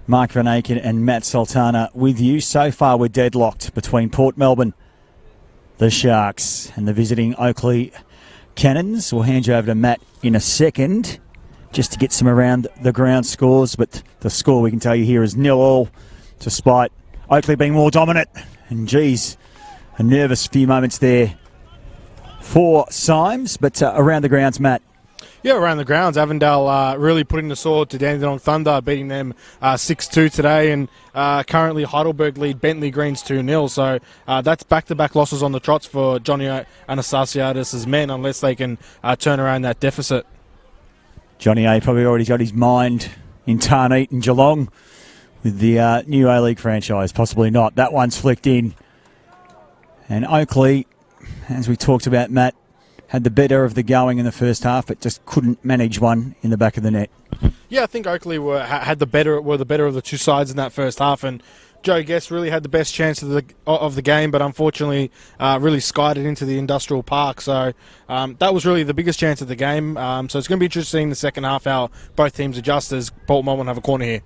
Mark Van Aken and Matt Sultana with you. So far we're deadlocked between Port Melbourne, the Sharks, and the visiting Oakleigh Cannons. We'll hand you over to Matt in a second just to get some around the ground scores, but the score we can tell you here is 0-0, despite Oakleigh being more dominant. And geez, a nervous few moments there for Symes, but around the grounds, Matt. Yeah, around the grounds, Avondale really putting the sword to Dandenong Thunder, beating them 6-2 today, and currently Heidelberg lead Bentley Greens 2-0. So that's back-to-back losses on the trots for Johnny Anastasiadis' men, unless they can turn around that deficit. Johnny A probably already got his mind in Tarneet and Geelong with the new A-League franchise. Possibly not. That one's flicked in. And Oakleigh, as we talked about, Matt, had the better of the going in the first half, but just couldn't manage one in the back of the net. Yeah, I think Oakleigh were the better of the two sides in that first half, and Joe Guest really had the best chance of the game, but unfortunately really skied it into the industrial park. So that was really the biggest chance of the game. So it's going to be interesting in the second half how both teams adjust as Port Melbourne have a corner here.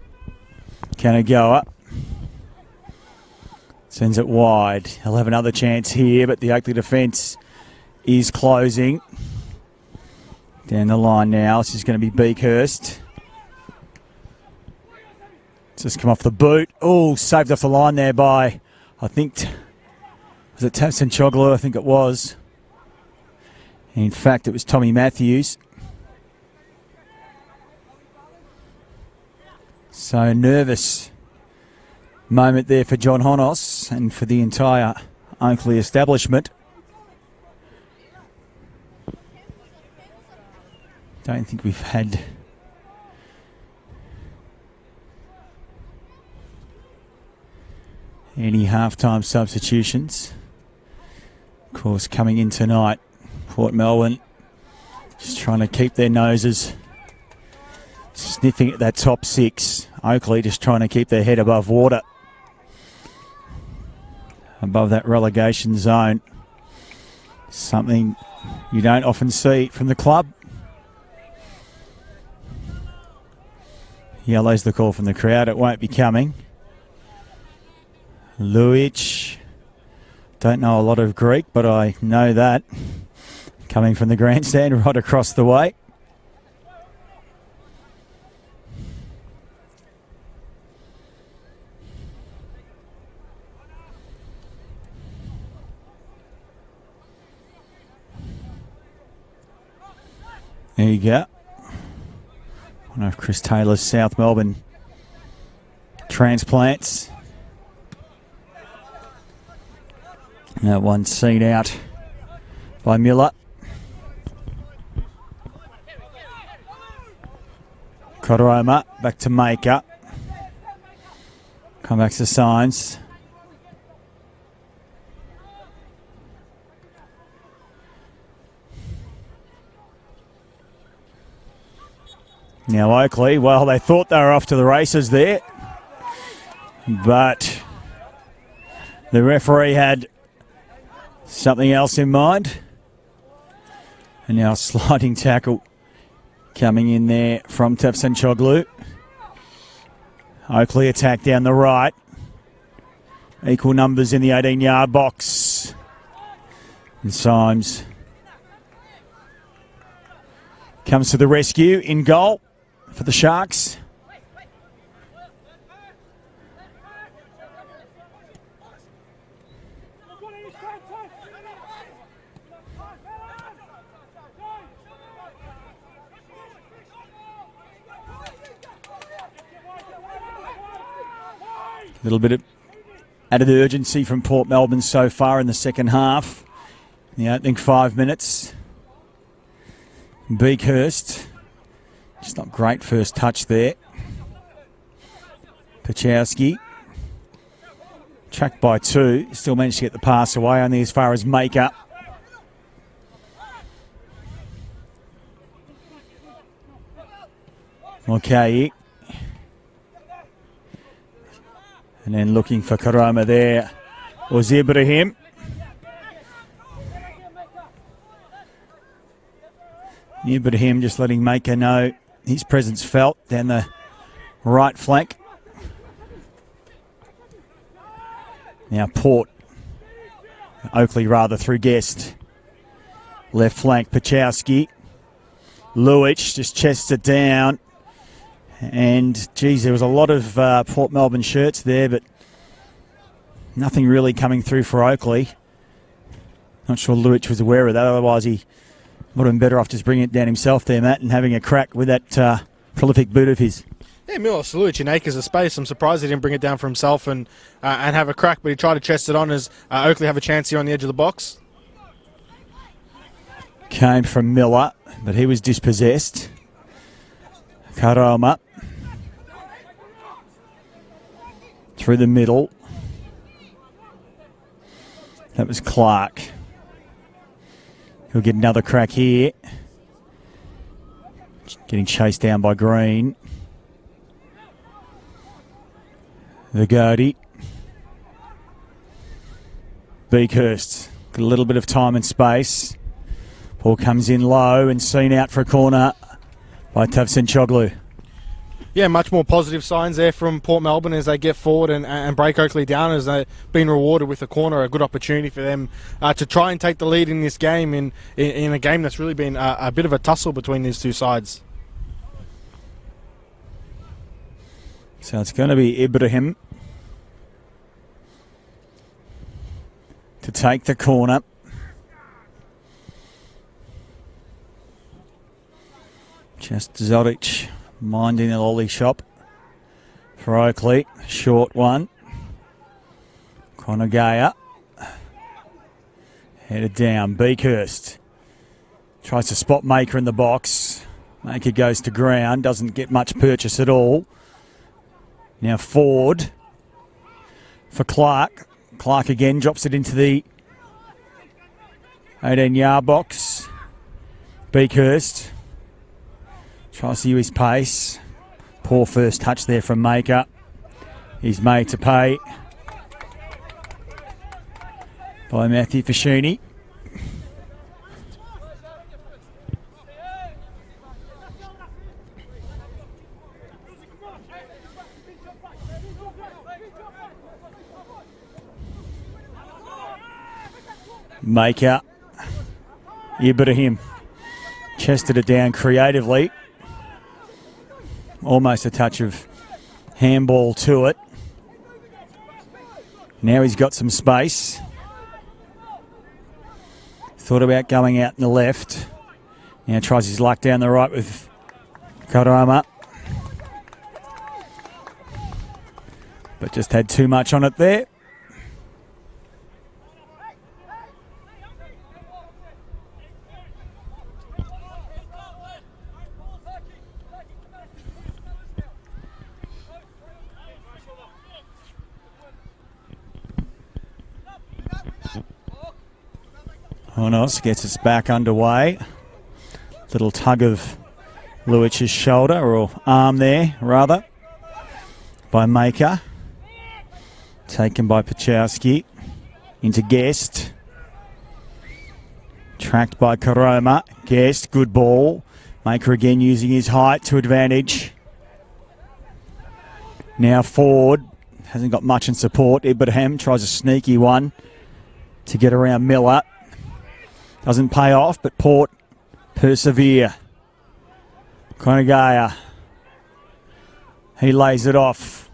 Can it go up? Sends it wide. He'll have another chance here, but the Oakleigh defence is closing. Down the line now. This is going to be Beakhurst. Just come off the boot. Oh, saved off the line there by, I think, was it Tamsin Choglu? I think it was. In fact, it was Tommy Matthews. So nervous moment there for John Honos and for the entire Oakleigh establishment. Don't think we've had any halftime substitutions. Of course, coming in tonight, Port Melbourne just trying to keep their noses sniffing at that top six. Oakleigh just trying to keep their head above water, above that relegation zone. Something you don't often see from the club. Yellow's the call from the crowd. It won't be coming. Luic. Don't know a lot of Greek, but I know that. Coming from the grandstand right across the way. There you go. One of Chris Taylor's South Melbourne transplants. That one seen out by Miller. Koroma back to Maker. Come back to Symes. Now Oakleigh, well, they thought they were off to the races there, but the referee had something else in mind. And now a sliding tackle coming in there from Tefson Choglu. Oakleigh attack down the right. Equal numbers in the 18-yard box. And Symes comes to the rescue in goal for the Sharks. A little bit of added urgency from Port Melbourne so far in the second half. In the opening 5 minutes. Beakhurst, just not great first touch there. Pachowski, tracked by two, still managed to get the pass away, only as far as Maker. Okay. And then looking for Karama there was Ibrahim just letting Maker know his presence felt down the right flank. Now Port, Oakleigh rather, through Guest. Left flank, Pachowski. Luich just chests it down. And, geez, there was a lot of Port Melbourne shirts there, but nothing really coming through for Oakleigh. Not sure Luich was aware of that, otherwise he would have been better off just bringing it down himself there, Matt, and having a crack with that prolific boot of his. Yeah, Milos Lulic in acres of space. I'm surprised he didn't bring it down for himself and have a crack, but he tried to chest it on as Oakleigh have a chance here on the edge of the box. Came from Miller, but he was dispossessed. Karoma through the middle. That was Clark. He'll get another crack here. Getting chased down by Green. The Gody. Beakhurst. Got a little bit of time and space. Ball comes in low and seen out for a corner by Tavsen Choglu. Yeah, much more positive signs there from Port Melbourne as they get forward and break Oakleigh down, as they've been rewarded with a corner, a good opportunity for them to try and take the lead in this game, in a game that's really been a bit of a tussle between these two sides. So it's going to be Ibrahim to take the corner. Just Zodic minding the lolly shop for Oakleigh. Short one. Conagaya headed down. Beakhurst tries to spot Maker in the box. Maker goes to ground. Doesn't get much purchase at all. Now Ford for Clark. Clark again drops it into the 18-yard box. Beakhurst tries to use his pace. Poor first touch there from Maker. He's made to pay by Matthew Fashini. Maker. Ibrahim chested it down creatively. Almost a touch of handball to it. Now he's got some space. Thought about going out in the left. Now tries his luck down the right with Karama. But just had too much on it there. Honos gets us back underway. Little tug of Luic's shoulder, or arm there, rather, by Maker. Taken by Pachowski. Into Guest. Tracked by Karoma. Guest, good ball. Maker again using his height to advantage. Now Ford. Hasn't got much in support. Ibrahim tries a sneaky one to get around Miller. Doesn't pay off, but Port persevere. Konagaya. He lays it off.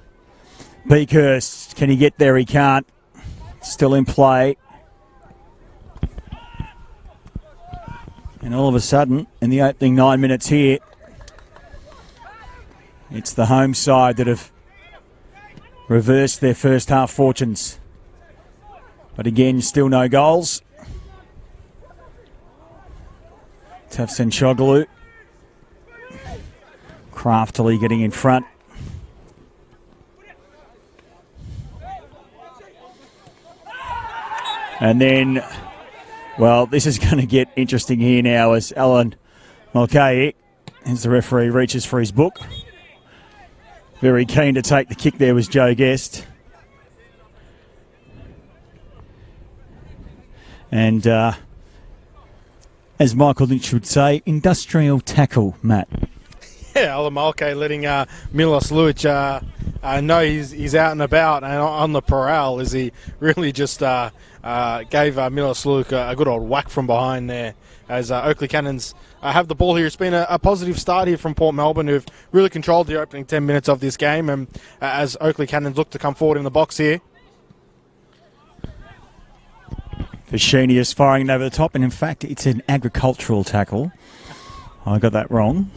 Beakhurst, can he get there? He can't. Still in play. And all of a sudden, in the opening 9 minutes here, it's the home side that have reversed their first half fortunes. But again, still no goals. Tafsen Choglu craftily getting in front. And then, well, this is going to get interesting here now as Alan Mulcahy, as the referee, reaches for his book. Very keen to take the kick there was Joe Guest. And as Michael Lynch would say, industrial tackle, Matt. Yeah, Olamalke letting Milos Lucic know he's out and about and on the prowl as he really just gave Milos Lucic a good old whack from behind there as Oakleigh Cannons have the ball here. It's been a positive start here from Port Melbourne, who've really controlled the opening 10 minutes of this game, and as Oakleigh Cannons look to come forward in the box here. Fashini is firing over the top, and in fact it's an agricultural tackle. I got that wrong.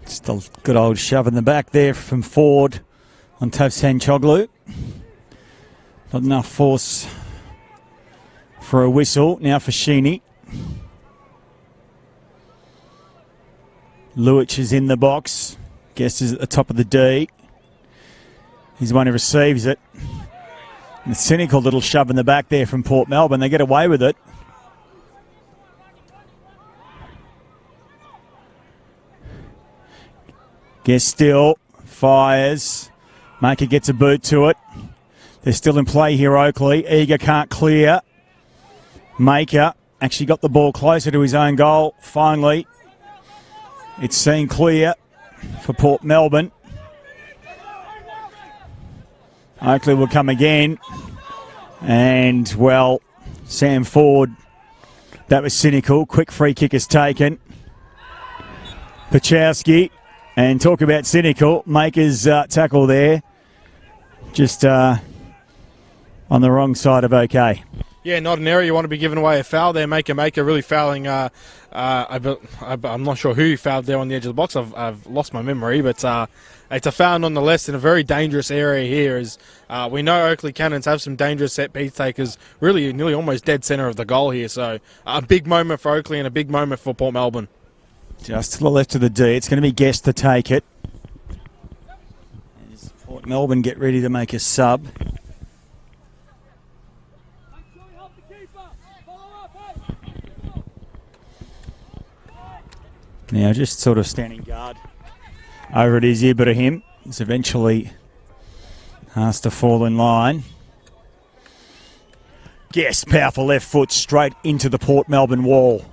Just a good old shove in the back there from Ford on Tavsan Choglu. Not enough force for a whistle. Now for Sheeny. Lucic is in the box. Guess is at the top of the D. He's the one who receives it. And a cynical little shove in the back there from Port Melbourne. They get away with it. Guess still fires. Maker gets a boot to it. They're still in play here, Oakleigh. Eager can't clear. Maker actually got the ball closer to his own goal. Finally, it's seen clear for Port Melbourne. Oakleigh will come again. And, well, Sam Ford, that was cynical. Quick free kick is taken. Pachowski. And talk about cynical, Maker's tackle there, just on the wrong side of OK. Yeah, not an area you want to be giving away a foul there. Maker really fouling. I'm not sure who fouled there on the edge of the box. I've lost my memory, but it's a foul nonetheless in a very dangerous area here. As we know, Oakleigh Cannons have some dangerous set piece takers, really nearly almost dead centre of the goal here. So a big moment for Oakleigh and a big moment for Port Melbourne. Just to the left of the D. It's going to be Guest to take it. As Port Melbourne get ready to make a sub. Now just sort of standing guard over it is Ibrahim. He's eventually asked to fall in line. Guest, powerful left foot straight into the Port Melbourne wall.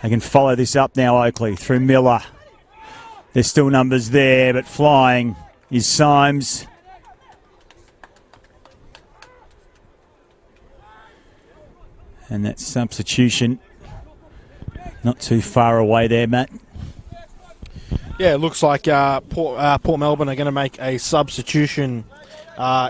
They can follow this up now, Oakleigh, through Miller. There's still numbers there, but flying is Symes. And that substitution not too far away there, Matt. Yeah, it looks like Port Melbourne are going to make a substitution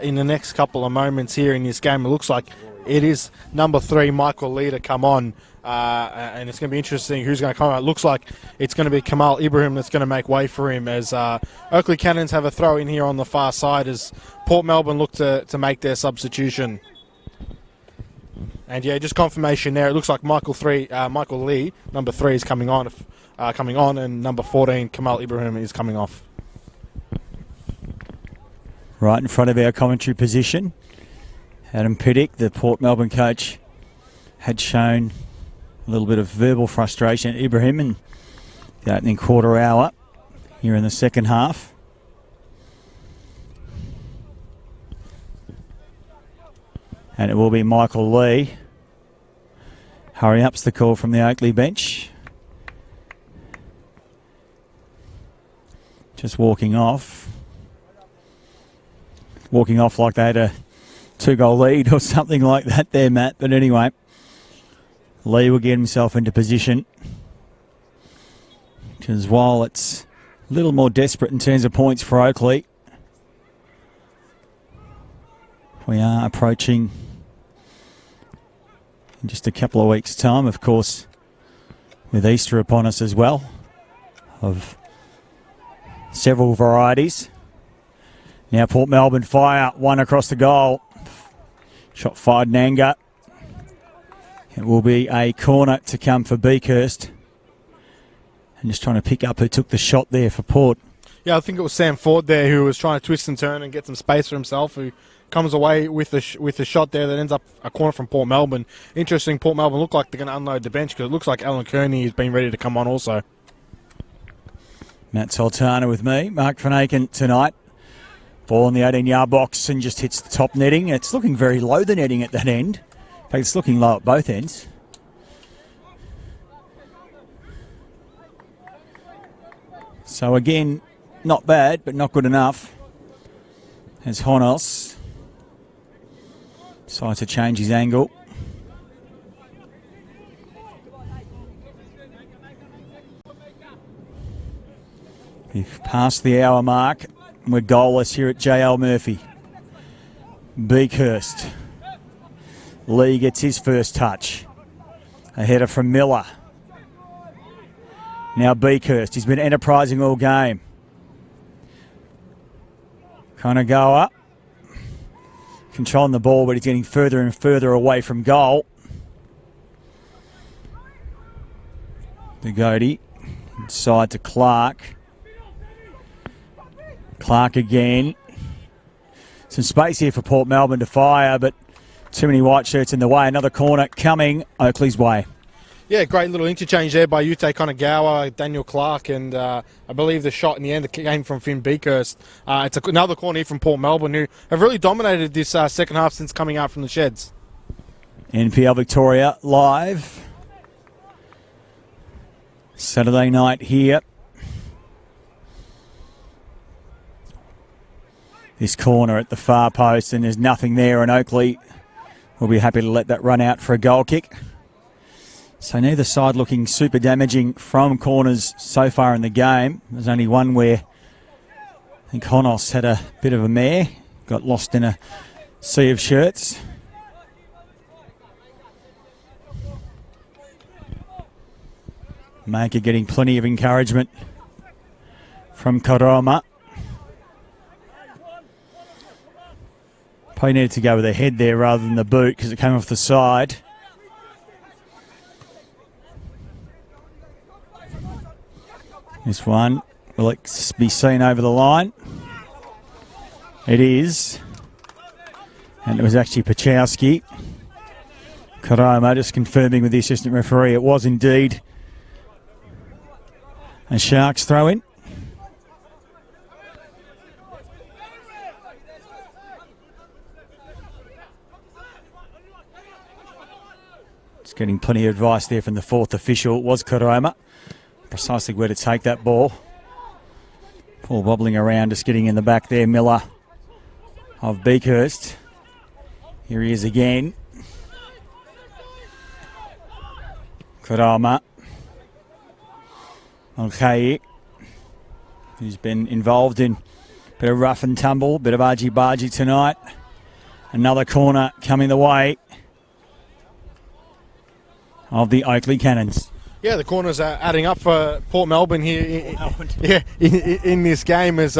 in the next couple of moments here in this game. It looks like it is number 3, Michael Lee, to come on. And it's going to be interesting who's going to come out. It looks like it's going to be Kamal Ibrahim that's going to make way for him as Oakleigh Cannons have a throw in here on the far side as Port Melbourne look to make their substitution. And yeah, just confirmation there. It looks like Michael Lee, number 3, is coming on, and number 14, Kamal Ibrahim, is coming off. Right in front of our commentary position, Adam Piddick, the Port Melbourne coach, had shown a little bit of verbal frustration at Ibrahim in the opening quarter hour here in the second half. And it will be Michael Lee. Hurry up's the call from the Oakleigh bench. Just walking off. Walking off like they had a 2-goal lead or something like that there, Matt. But anyway, Lee will get himself into position. Because while it's a little more desperate in terms of points for Oakleigh, we are approaching in just a couple of weeks' time, of course, with Easter upon us as well, of several varieties. Now Port Melbourne fire, one across the goal. Shot fired in anger. It will be a corner to come for Beakhurst. And just trying to pick up who took the shot there for Port. Yeah, I think it was Sam Ford there who was trying to twist and turn and get some space for himself, who comes away with a shot there that ends up a corner from Port Melbourne. Interesting, Port Melbourne look like they're going to unload the bench because it looks like Alan Kearney has been ready to come on also. Matt Sultana with me. Mark Van Aken tonight. Ball in the 18-yard box and just hits the top netting. It's looking very low, the netting at that end. In fact, it's looking low at both ends. So again, not bad, but not good enough. As Honos decides to change his angle. We've passed the hour mark. We're goalless here at JL Murphy. Beakhurst. Lee gets his first touch. A header from Miller. Now Beakhurst. He's been enterprising all game. Kanagawa controlling the ball, but he's getting further and further away from goal. Degody inside to Clark. Clark again. Some space here for Port Melbourne to fire, but too many white shirts in the way. Another corner coming Oakleigh's way. Yeah, great little interchange there by Ute Kanagawa, Daniel Clark, and I believe the shot in the end came from Finn Beakhurst. It's another corner here from Port Melbourne, who have really dominated this second half since coming out from the sheds. NPL Victoria live. Saturday night here. This corner at the far post, and there's nothing there, and Oakleigh will be happy to let that run out for a goal kick. So neither side looking super damaging from corners so far in the game. There's only one where I think Honos had a bit of a mare, got lost in a sea of shirts. Maker getting plenty of encouragement from Karoma. Probably needed to go with the head there rather than the boot because it came off the side. This one, will it be seen over the line? It is. And it was actually Pachowski. Karoma just confirming with the assistant referee it was indeed a Sharks throw in. Just getting plenty of advice there from the fourth official. It was Karoma. Precisely where to take that ball. Ball wobbling around, just getting in the back there. Miller of Beakhurst. Here he is again. Karama. Oakleigh, who's been involved in a bit of rough and tumble, bit of argy-bargy tonight. Another corner coming the way of the Oakleigh Cannons. Yeah, the corners are adding up for Port Melbourne here. In this game as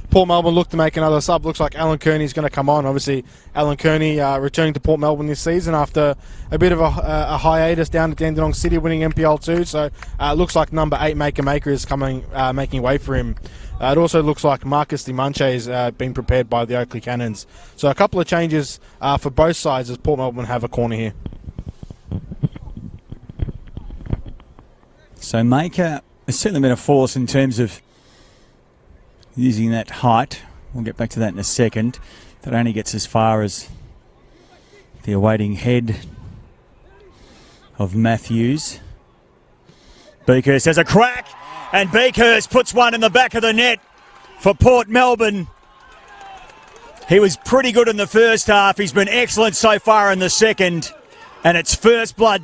Port Melbourne look to make another sub. Looks like Alan Kearney is going to come on. Obviously, Alan Kearney returning to Port Melbourne this season after a bit of a hiatus down at Dandenong City, winning NPL 2. So it looks like number 8 Maker is coming, making way for him. It also looks like Marcus Dimanche is being prepared by the Oakleigh Cannons. So a couple of changes for both sides as Port Melbourne have a corner here. So Maker has certainly been a force in terms of using that height. We'll get back to that in a second. That only gets as far as the awaiting head of Matthews. Beakhurst has a crack, and Beakhurst puts one in the back of the net for Port Melbourne. He was pretty good in the first half. He's been excellent so far in the second. And it's first blood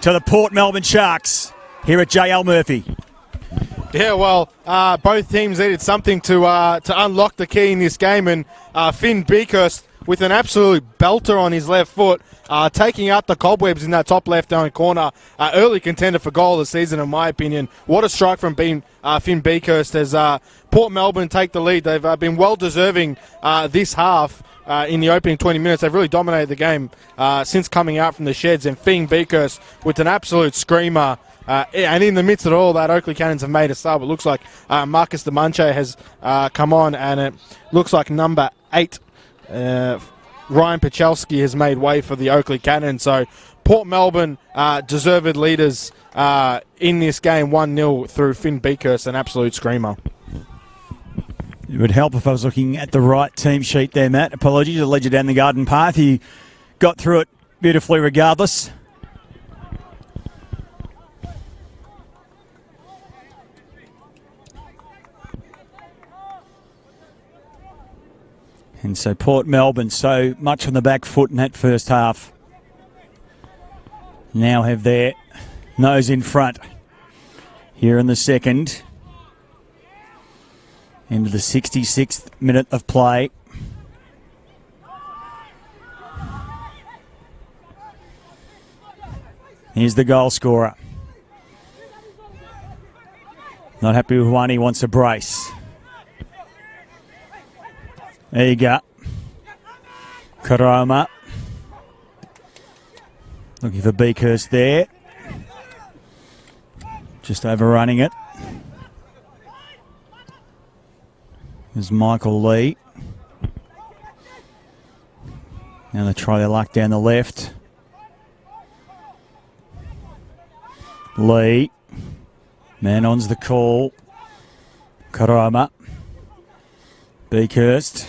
to the Port Melbourne Sharks here at JL Murphy. Yeah, well, both teams needed something to unlock the key in this game, and Finn Beakhurst with an absolute belter on his left foot, taking out the cobwebs in that top left-hand corner. Early contender for goal of the season, in my opinion. What a strike from Finn Beakhurst as Port Melbourne take the lead. They've been well-deserving this half. In the opening 20 minutes, they've really dominated the game since coming out from the sheds. And Finn Beakhurst with an absolute screamer. And in the midst of all that, Oakleigh Cannons have made a sub. It looks like Marcus Demanche has come on, and it looks like number 8, Ryan Pachelski, has made way for the Oakleigh Cannons. So Port Melbourne deserved leaders in this game, 1-0 through Finn Beakhurst, an absolute screamer. It would help if I was looking at the right team sheet there, Matt. Apologies, I led you down the garden path. You got through it beautifully regardless. And so Port Melbourne, so much on the back foot in that first half, now have their nose in front here in the second. Into the 66th minute of play. Here's the goal scorer. Not happy with one, he wants a brace. There you go. Karoma. Looking for Beakhurst there. Just overrunning it. There's Michael Lee. Now they try their luck down the left. Lee. Manon's the call. Karoma. Beakhurst.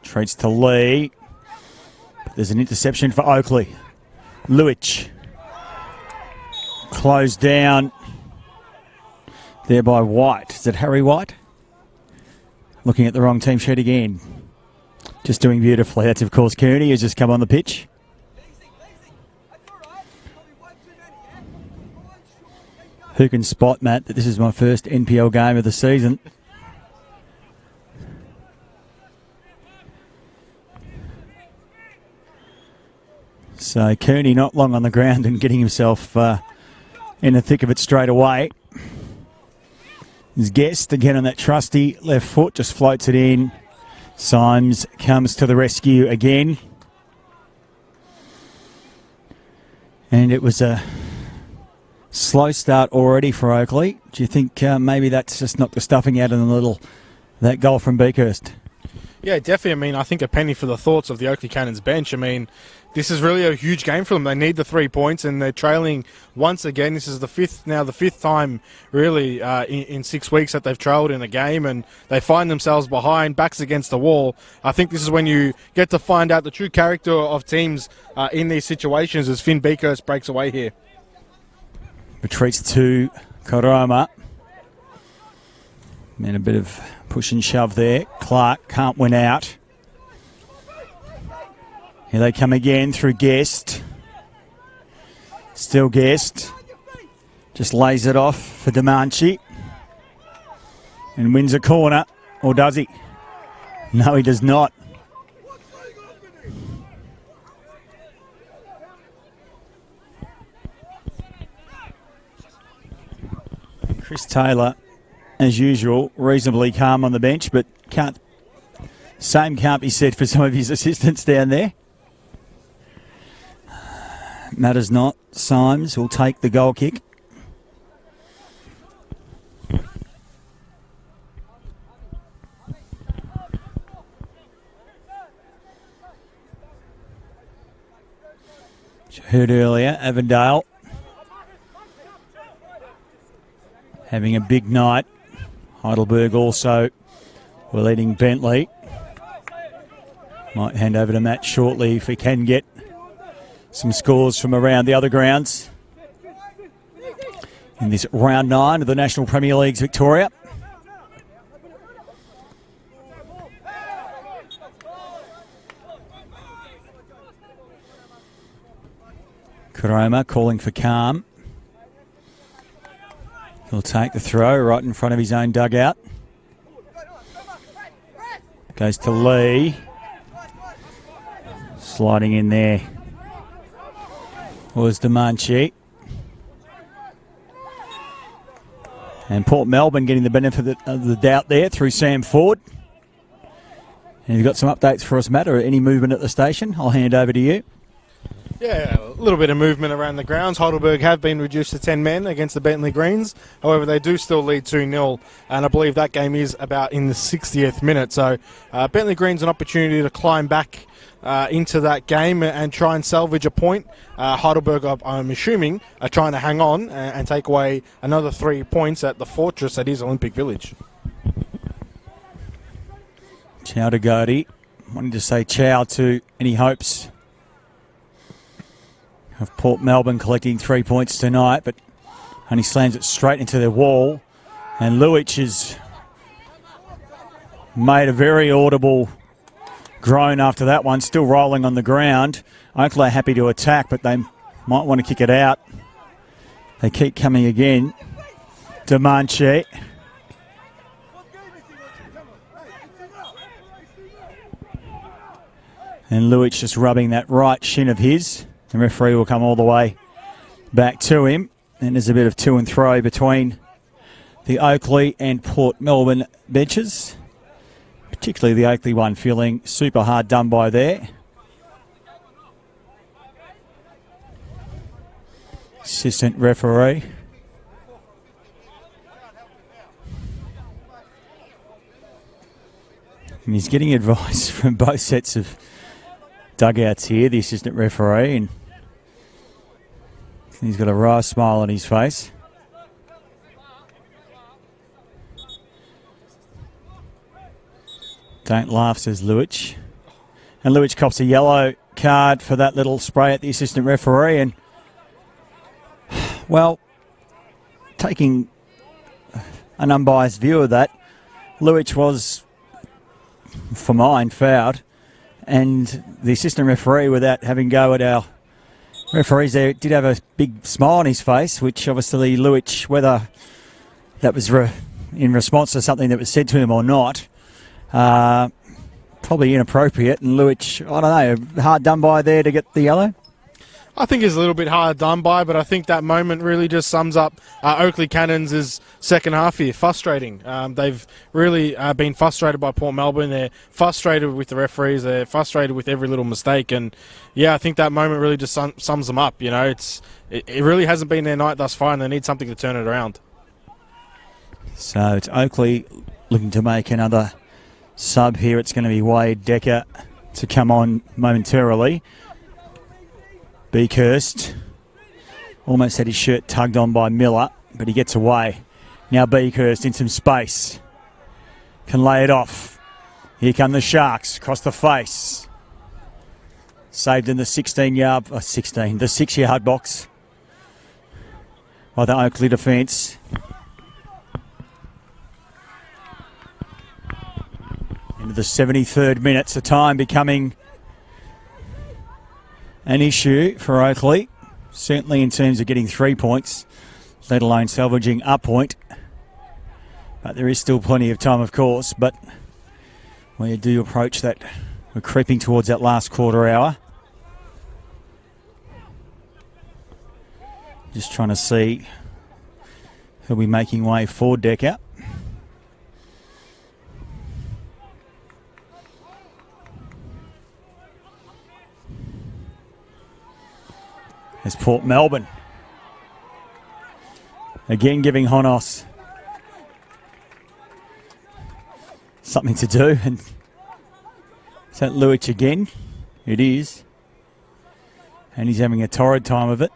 Treats to Lee. But there's an interception for Oakleigh. Lewich. Closed down. There by White. Is it Harry White? Looking at the wrong team sheet again. Just doing beautifully. That's, of course, Cooney, who's just come on the pitch. Who can spot, Matt, that this is my first NPL game of the season? So Cooney not long on the ground and getting himself in the thick of it straight away. His guest again on that trusty left foot, just floats it in. Symes comes to the rescue again. And it was a slow start already for Oakleigh. Do you think maybe that's just knocked the stuffing out of that goal from Beakhurst? Yeah, definitely. I mean, I think a penny for the thoughts of the Oakleigh Cannons bench. I mean, this is really a huge game for them. They need the 3 points, and they're trailing once again. This is the fifth time, really, in 6 weeks that they've trailed in a game, and they find themselves behind, backs against the wall. I think this is when you get to find out the true character of teams in these situations as Finn Beakhurst breaks away here. Retreats to Karoma. And a bit of push and shove there. Clark can't win out. Here they come again through Guest. Still Guest. Just lays it off for Demanchi. And wins a corner. Or does he? No, he does not. Chris Taylor, as usual, reasonably calm on the bench, but same can't be said for some of his assistants down there. Matters not. Symes will take the goal kick. Which I heard earlier, Avondale having a big night. Heidelberg also were leading Bentley. Might hand over to Matt shortly if we can get some scores from around the other grounds in this round 9 of the National Premier League's Victoria. Karoma calling for calm. He'll take the throw right in front of his own dugout. Goes to Lee. Sliding in there was Demanchi. And Port Melbourne getting the benefit of the doubt there through Sam Ford. And you've got some updates for us, Matt, or any movement at the station? I'll hand over to you. Yeah, a little bit of movement around the grounds. Heidelberg have been reduced to 10 men against the Bentley Greens. However, they do still lead 2-0, and I believe that game is about in the 60th minute. So Bentley Greens an opportunity to climb back into that game and try and salvage a point. Heidelberg, I'm assuming, are trying to hang on and take away another 3 points at the fortress that is Olympic Village. Ciao to Gody. Wanting to say ciao to any hopes of Port Melbourne collecting 3 points tonight, but only slams it straight into their wall. And Luich has made a very audible groan after that one, still rolling on the ground. Oakleigh happy to attack, but they might want to kick it out. They keep coming again. Demanche. And Luich just rubbing that right shin of his. The referee will come all the way back to him. And there's a bit of to and fro between the Oakleigh and Port Melbourne benches. Particularly the Oakleigh one feeling super hard done by there. Assistant referee. And he's getting advice from both sets of dugouts here, the assistant referee, and he's got a wry smile on his face. Don't laugh, says Luich. And Luich cops a yellow card for that little spray at the assistant referee. And, well, taking an unbiased view of that, Luich was, for mine, fouled. And the assistant referee, without having go at our referees there, did have a big smile on his face, which obviously Luich, whether that was in response to something that was said to him or not, probably inappropriate. And Luich, I don't know, hard done by there to get the yellow? I think it's a little bit hard done by, but I think that moment really just sums up Oakleigh Cannons' second half here. Frustrating. They've really been frustrated by Port Melbourne. They're frustrated with the referees. They're frustrated with every little mistake. And, yeah, I think that moment really just sums them up. You know, it really hasn't been their night thus far, and they need something to turn it around. So it's Oakleigh looking to make another sub here. It's going to be Wade Decker to come on momentarily. Beakhurst almost had his shirt tugged on by Miller, but he gets away. Now Beakhurst in some space. Can lay it off. Here come the Sharks across the face. Saved in the 6-yard box by the Oakleigh defence. Into the 73rd minute, so time becoming an issue for Oakleigh, certainly in terms of getting 3 points, let alone salvaging a point. But there is still plenty of time, of course, but when you do approach that, we're creeping towards that last quarter hour. Just trying to see who'll be making way for Decker. There's Port Melbourne. Again giving Honos something to do. And is that Luich again? It is. And he's having a torrid time of it.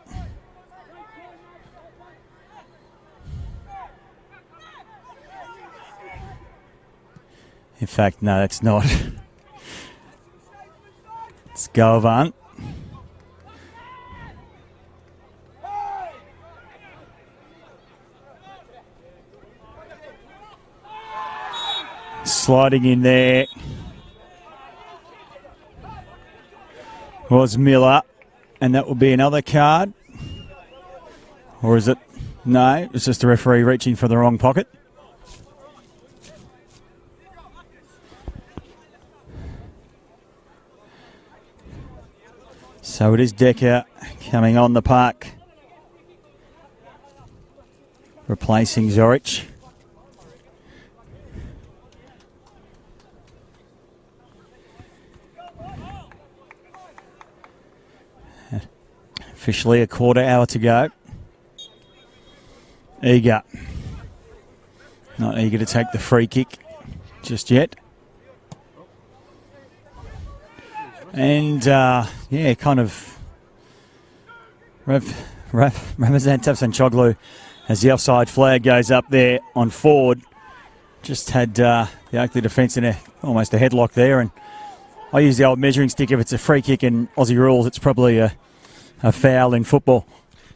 In fact, no, that's not. It's Galvan. Sliding in there was Miller, and that will be another card. Or is it? No, it's just the referee reaching for the wrong pocket. So it is Decker coming on the park, replacing Zorich. Officially a quarter hour to go. Eager. Not eager to take the free kick just yet. And, kind of Ramazan Tafsanchoglu, as the offside flag goes up there on forward, just had the Oakleigh defence in almost a headlock there. And I use the old measuring stick. If it's a free kick in Aussie rules, it's probably a foul in football.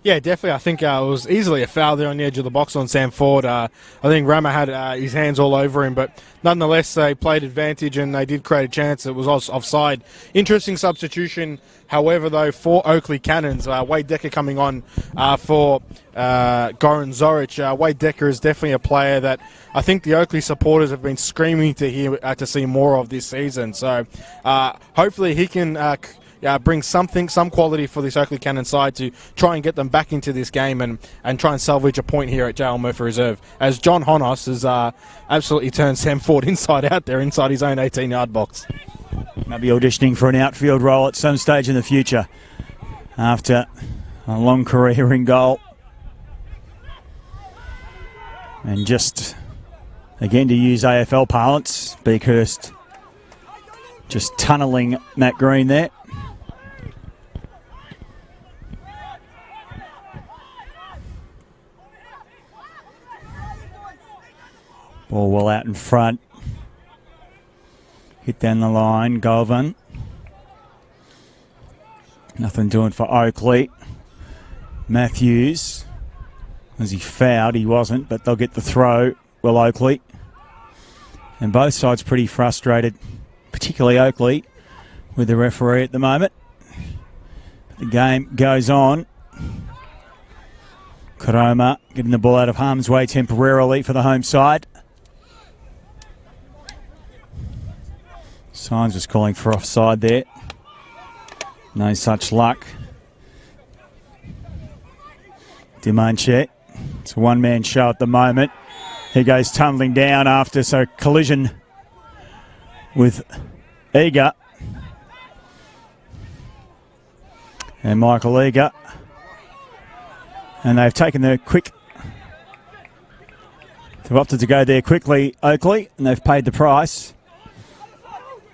Yeah, definitely. I think it was easily a foul there on the edge of the box on Sam Ford. I think Rama had his hands all over him, but nonetheless, they played advantage and they did create a chance. It was offside. Interesting substitution, however, though, for Oakleigh Cannons. Wade Decker coming on for Goran Zorich. Wade Decker is definitely a player that I think the Oakleigh supporters have been screaming to see more of this season. So hopefully he can bring some quality for this Oakleigh Cannon side to try and get them back into this game and try and salvage a point here at JL Murphy Reserve, as John Honos has absolutely turned Sam Ford inside out there, inside his own 18-yard box. Maybe auditioning for an outfield role at some stage in the future after a long career in goal. And just, again, to use AFL parlance, Beakhurst just tunnelling Matt Green there. Ball well out in front. Hit down the line, Govan. Nothing doing for Oakleigh. Matthews. Was he fouled? He wasn't, but they'll get the throw. Well, Oakleigh. And both sides pretty frustrated, particularly Oakleigh, with the referee at the moment. The game goes on. Karoma getting the ball out of harm's way temporarily for the home side. Signs was calling for offside there. No such luck. Dimanche. It's a one-man show at the moment. He goes tumbling down after collision with Eager. And Michael Eager. And they've taken the quick. They've opted to go there quickly, Oakleigh, and they've paid the price.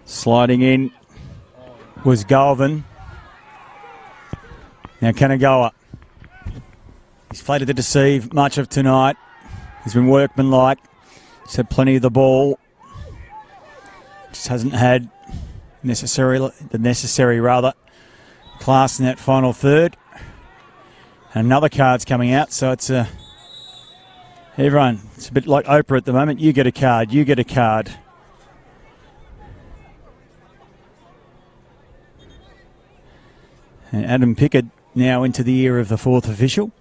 Sliding in was Galvin. Now Kanagawa. He's flattered to deceive much of tonight. He's been workmanlike. He's had plenty of the ball. Just hasn't had the necessary class in that final third. And another card's coming out, so it's everyone. It's a bit like Oprah at the moment. You get a card. You get a card. And Adam Pickard now into the ear of the fourth official.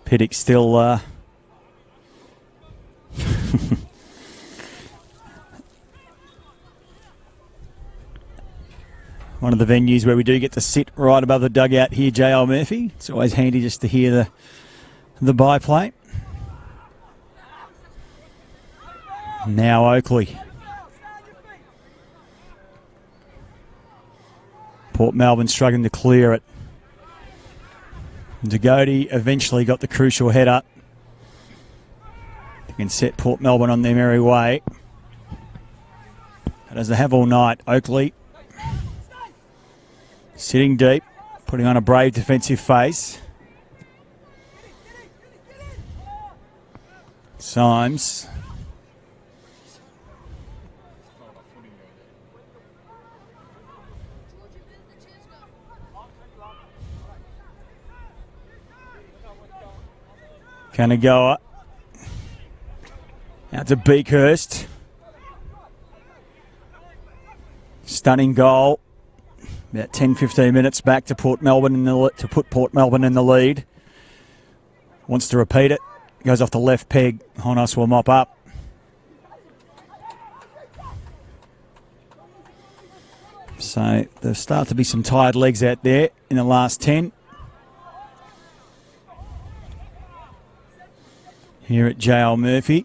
Piddick still one of the venues where we do get to sit right above the dugout here, JL Murphy. It's always handy just to hear the byplay. Now Oakleigh. Port Melbourne struggling to clear it. Dagodi eventually got the crucial header. They can set Port Melbourne on their merry way. But as they have all night, Oakleigh sitting deep, putting on a brave defensive face. Symes. Kanagawa. Out to Beakhurst. Stunning goal. About 10-15 minutes back to Port Melbourne to put Port Melbourne in the lead. Wants to repeat it. Goes off the left peg. Honos will mop up. So there start to be some tired legs out there in the last 10. Here at JL Murphy.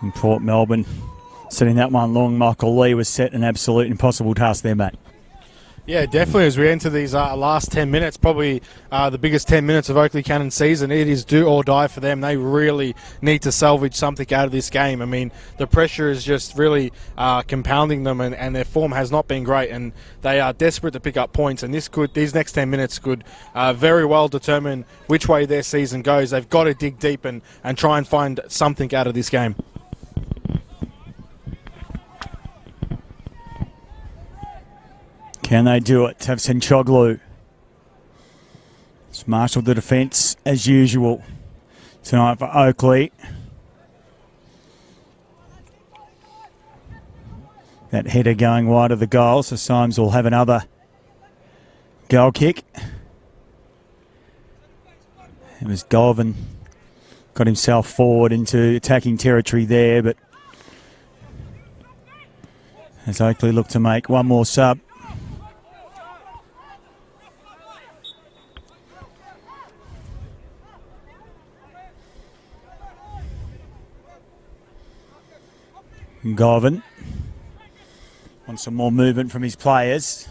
In Port Melbourne, setting that one long. Michael Lee was set an absolute impossible task there, mate. Yeah, definitely. As we enter these last 10 minutes, probably the biggest 10 minutes of Oakleigh Cannon season, it is do or die for them. They really need to salvage something out of this game. I mean, the pressure is just really compounding them, and their form has not been great, and they are desperate to pick up points. And these next 10 minutes could very well determine which way their season goes. They've got to dig deep and try and find something out of this game. Can they do it? Tavsen-Choglu. It's marshalled the defence as usual tonight for Oakleigh. That header going wide of the goal, so Symes will have another goal kick. It was Govan got himself forward into attacking territory there, but as Oakleigh look to make one more sub. Govan wants some more movement from his players.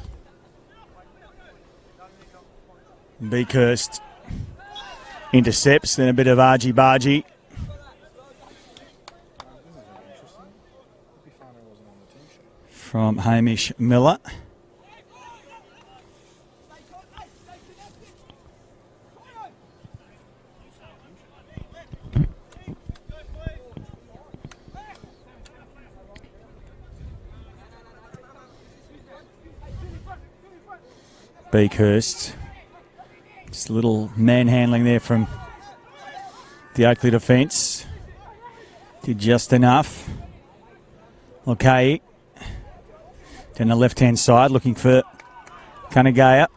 Beakhurst intercepts, then a bit of argy-bargy. From Hamish Miller. Beakhurst. Just a little manhandling there from the Oakleigh defence. Did just enough. Okay. Down the left-hand side looking for Kanagaya.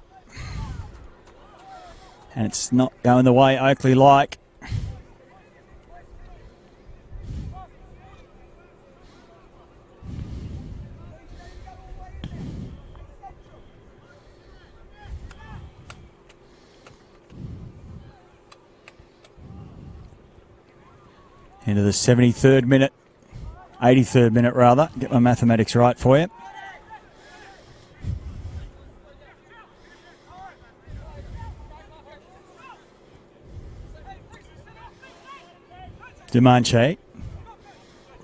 And it's not going the way Oakleigh like. Into the 73rd minute, 83rd minute rather. Get my mathematics right for you. Demanche.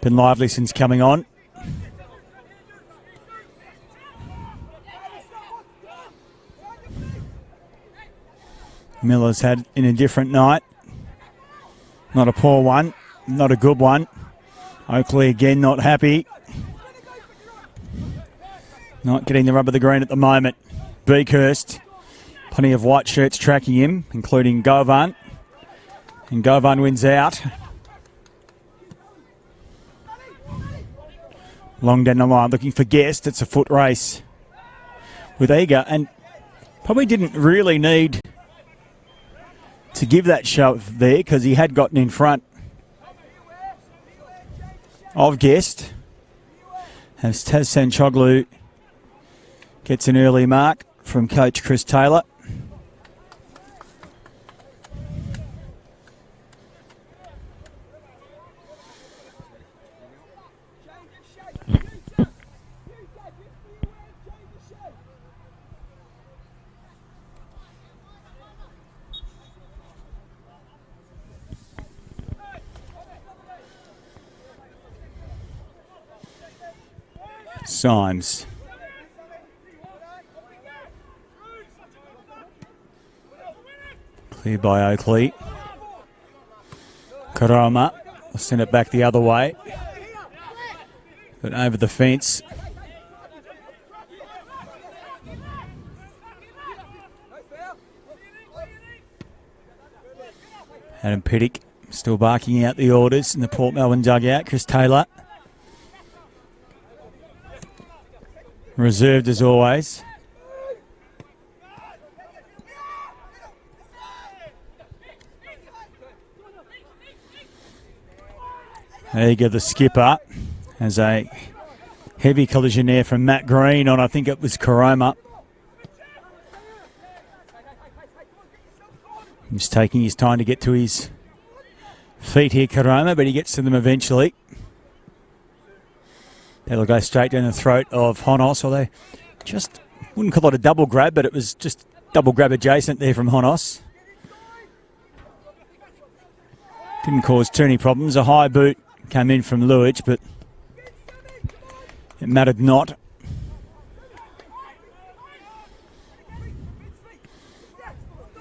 Been lively since coming on. Miller's had an indifferent night. Not a poor one. Not a good one. Oakleigh again not happy. Not getting the rub of the green at the moment. Beakhurst. Plenty of white shirts tracking him, including Govan. And Govan wins out. Long down the line, looking for Guest. It's a foot race with Eager. And probably didn't really need to give that shove there because he had gotten in front of Guest. As Tavsen-Choglu gets an early mark from coach Chris Taylor. Symes. Cleared by Oakleigh. Karama will send it back the other way. But over the fence. Adam Pittick still barking out the orders in the Port Melbourne dugout. Chris Taylor. Reserved as always. Eager, the skipper, has a heavy collision there from Matt Green on, I think it was Karoma. He's taking his time to get to his feet here, Karoma, but he gets to them eventually. That'll go straight down the throat of Honos, although just wouldn't call it a double grab, but it was just double grab adjacent there from Honos. Didn't cause too many problems. A high boot came in from Luich, but it mattered not.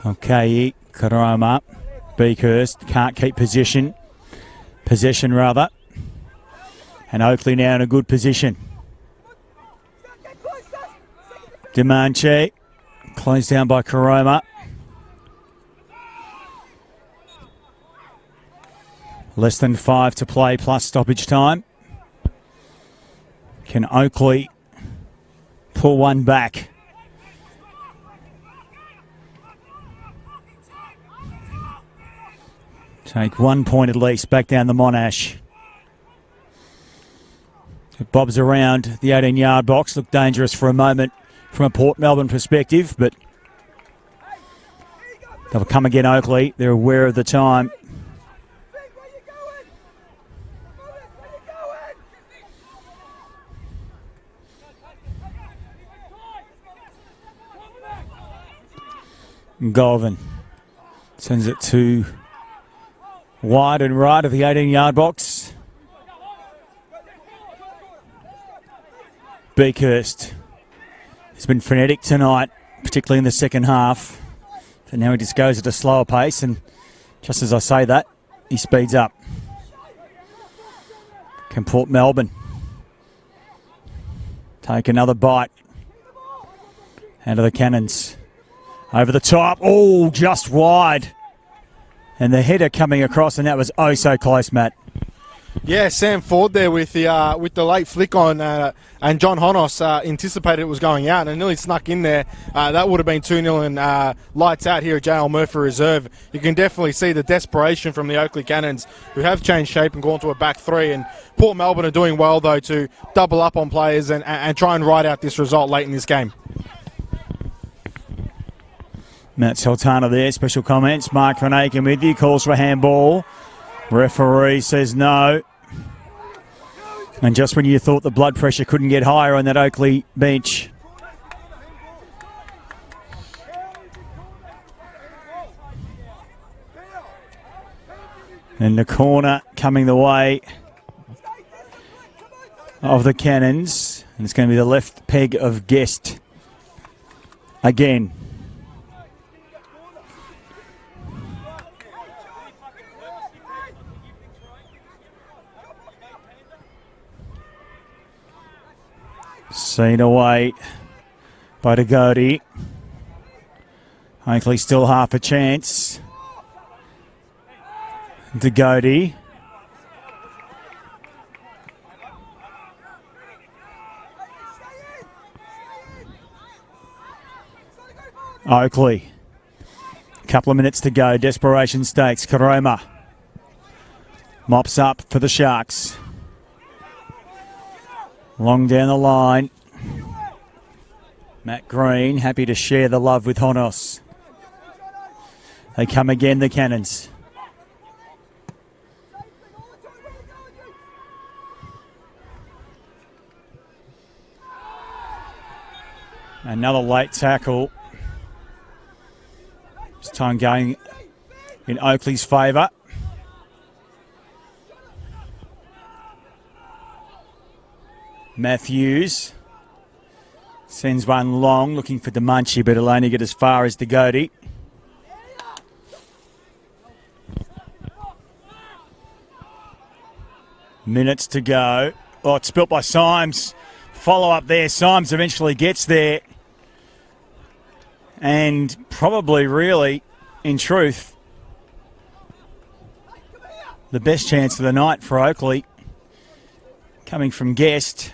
Okay, Karoma, Beakhurst can't keep possession rather. And Oakleigh now in a good position. Demanche, closed down by Karoma. Less than 5 to play plus stoppage time. Can Oakleigh pull one back? Take 1 point at least back down the Monash. It bobs around the 18-yard box. Looked dangerous for a moment from a Port Melbourne perspective, but they'll come again, Oakleigh. They're aware of the time. Golvin sends it to wide and right of the 18-yard box. Beakhurst has been frenetic tonight, particularly in the second half. But now he just goes at a slower pace, and just as I say that, he speeds up. Can Port Melbourne take another bite out of the Cannons? Over the top. Oh, just wide. And the header coming across, and that was oh so close, Matt. Yeah, Sam Ford there with the late flick on, and John Honos anticipated it was going out and nearly snuck in there. That would have been 2-0 and lights out here at JL Murphy Reserve. You can definitely see the desperation from the Oakleigh Cannons, who have changed shape and gone to a back three. And Port Melbourne are doing well, though, to double up on players and try and ride out this result late in this game. Matt Sultana there, special comments. Mark Van Aken with you, calls for handball. Referee says no. And just when you thought the blood pressure couldn't get higher on that Oakleigh bench. And the corner coming the way of the Cannons. And it's going to be the left peg of Guest again. Seen away by Dagodi. Oakleigh still half a chance. Dagodi. Oakleigh. A couple of minutes to go. Desperation stakes. Karoma mops up for the Sharks. Long down the line. Matt Green happy to share the love with Honos. They come again, the Cannons. Another late tackle. This time going in Oakleigh's favour. Matthews sends one long, looking for Demanchi, but he'll only get as far as Dagodi. Minutes to go. Oh, it's spilt by Symes. Follow up there. Symes eventually gets there. And probably really, in truth, the best chance of the night for Oakleigh. Coming from Guest.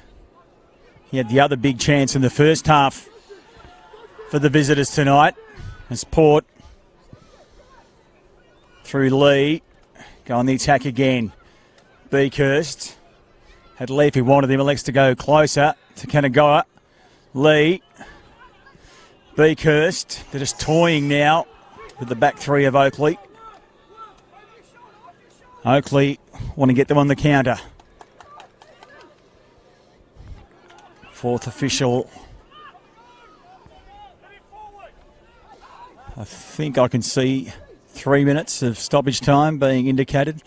He had the other big chance in the first half for the visitors tonight as Port, through Lee, go on the attack again. Beakhurst. Had Lee if he wanted him. Elects to go closer to Kanagoa. Lee. Beakhurst. They're just toying now with the back three of Oakleigh. Oakleigh want to get them on the counter. Fourth official. I think I can see 3 minutes of stoppage time being indicated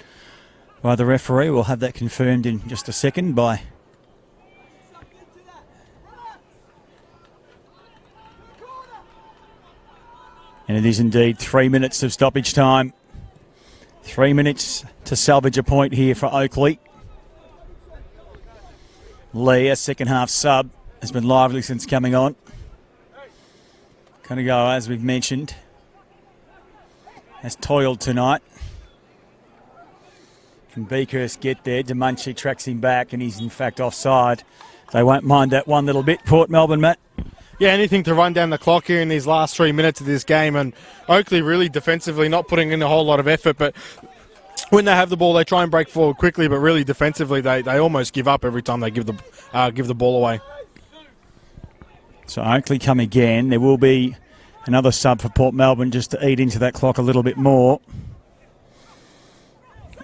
by the referee. We'll have that confirmed in just a second by and it is indeed 3 minutes of stoppage time. 3 minutes to salvage a point here for Oakleigh. Lee, a second half sub, has been lively since coming on. Kanagoa, as we've mentioned, has toiled tonight. Can Beakhurst get there? Demunchi tracks him back and he's in fact offside. They won't mind that one little bit. Port Melbourne, Matt. Yeah, anything to run down the clock here in these last 3 minutes of this game, and Oakleigh really defensively not putting in a whole lot of effort, but when they have the ball they try and break forward quickly, but really defensively they almost give up every time they give the ball away. So Oakleigh come again. There will be another sub for Port Melbourne just to eat into that clock a little bit more.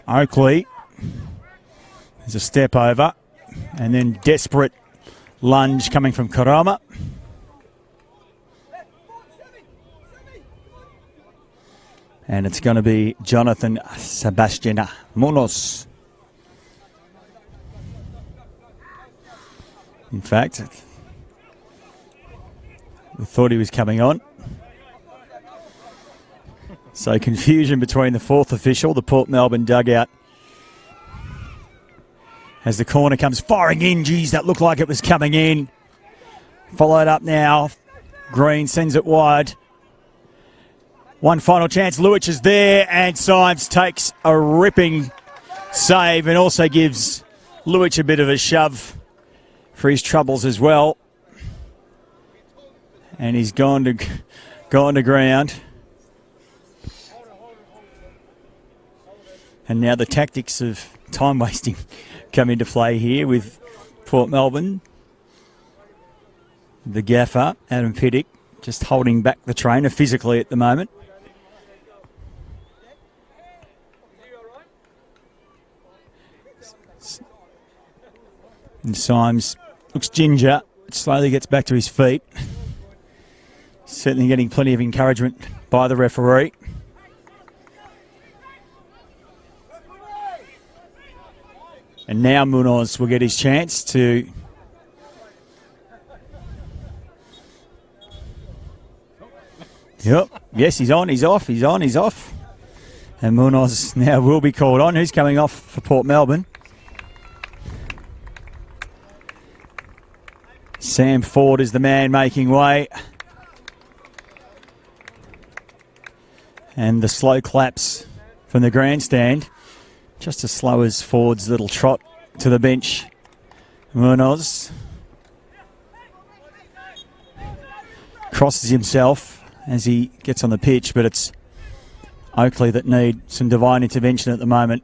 Oakleigh, there's a step over and then desperate lunge coming from Karama. And it's going to be Jonathan Sebastian Munoz. In fact, we thought he was coming on. So confusion between the fourth official, the Port Melbourne dugout. As the corner comes firing in. Geez, that looked like it was coming in. Followed up now. Green sends it wide. One final chance. Lewich is there and Symes takes a ripping save and also gives Lewich a bit of a shove for his troubles as well. And he's gone to ground. And now the tactics of time wasting come into play here with Port Melbourne. The gaffer, Adam Piddick, just holding back the trainer physically at the moment. And Symes looks ginger, slowly gets back to his feet. Certainly getting plenty of encouragement by the referee. And now Munoz will get his chance to yes, he's on, he's off, he's on, he's off. And Munoz now will be called on. Who's coming off for Port Melbourne? Sam Ford is the man making way. And the slow claps from the grandstand. Just as slow as Ford's little trot to the bench. Munoz crosses himself as he gets on the pitch, but it's Oakleigh that need some divine intervention at the moment.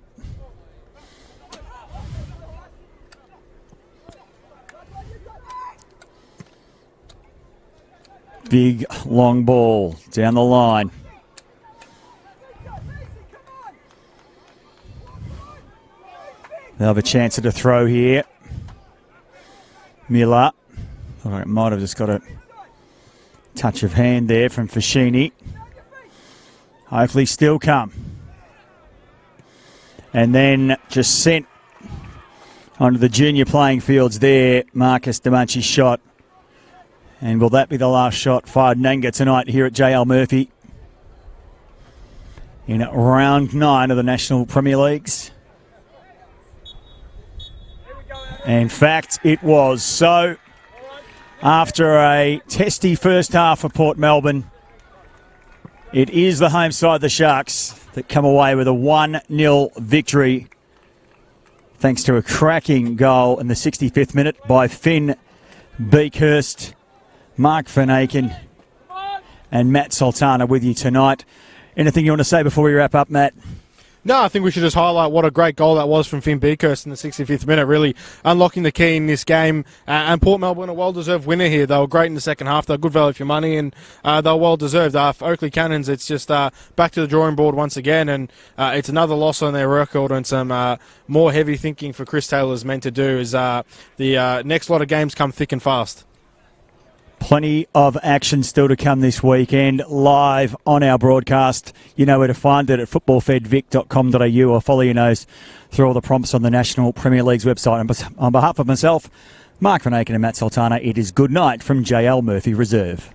Big long ball down the line. They'll have a chance at a throw here. Miller. Thought I might have just got a touch of hand there from Fashini. Hopefully still come. And then just sent onto the junior playing fields there. Marcus Demunchi's shot. And will that be the last shot fired Nanga tonight here at JL Murphy in round 9 of the National Premier Leagues? In fact, it was. So, after a testy first half for Port Melbourne, it is the home side, the Sharks, that come away with a 1-0 victory thanks to a cracking goal in the 65th minute by Finn Beakhurst. Mark Van Aken and Matt Sultana with you tonight. Anything you want to say before we wrap up, Matt? No, I think we should just highlight what a great goal that was from Finn Beakhurst in the 65th minute, really unlocking the key in this game. And Port Melbourne, a well-deserved winner here. They were great in the second half. They were good value for your money, and they were well-deserved. For Oakleigh Cannons, it's just back to the drawing board once again, and it's another loss on their record, and some more heavy thinking for Chris Taylor's meant to do as the next lot of games come thick and fast. Plenty of action still to come this weekend, live on our broadcast. You know where to find it at footballfedvic.com.au, or follow your nose through all the prompts on the National Premier League's website. And on behalf of myself, Mark Van Aken and Matt Sultana, it is good night from JL Murphy Reserve.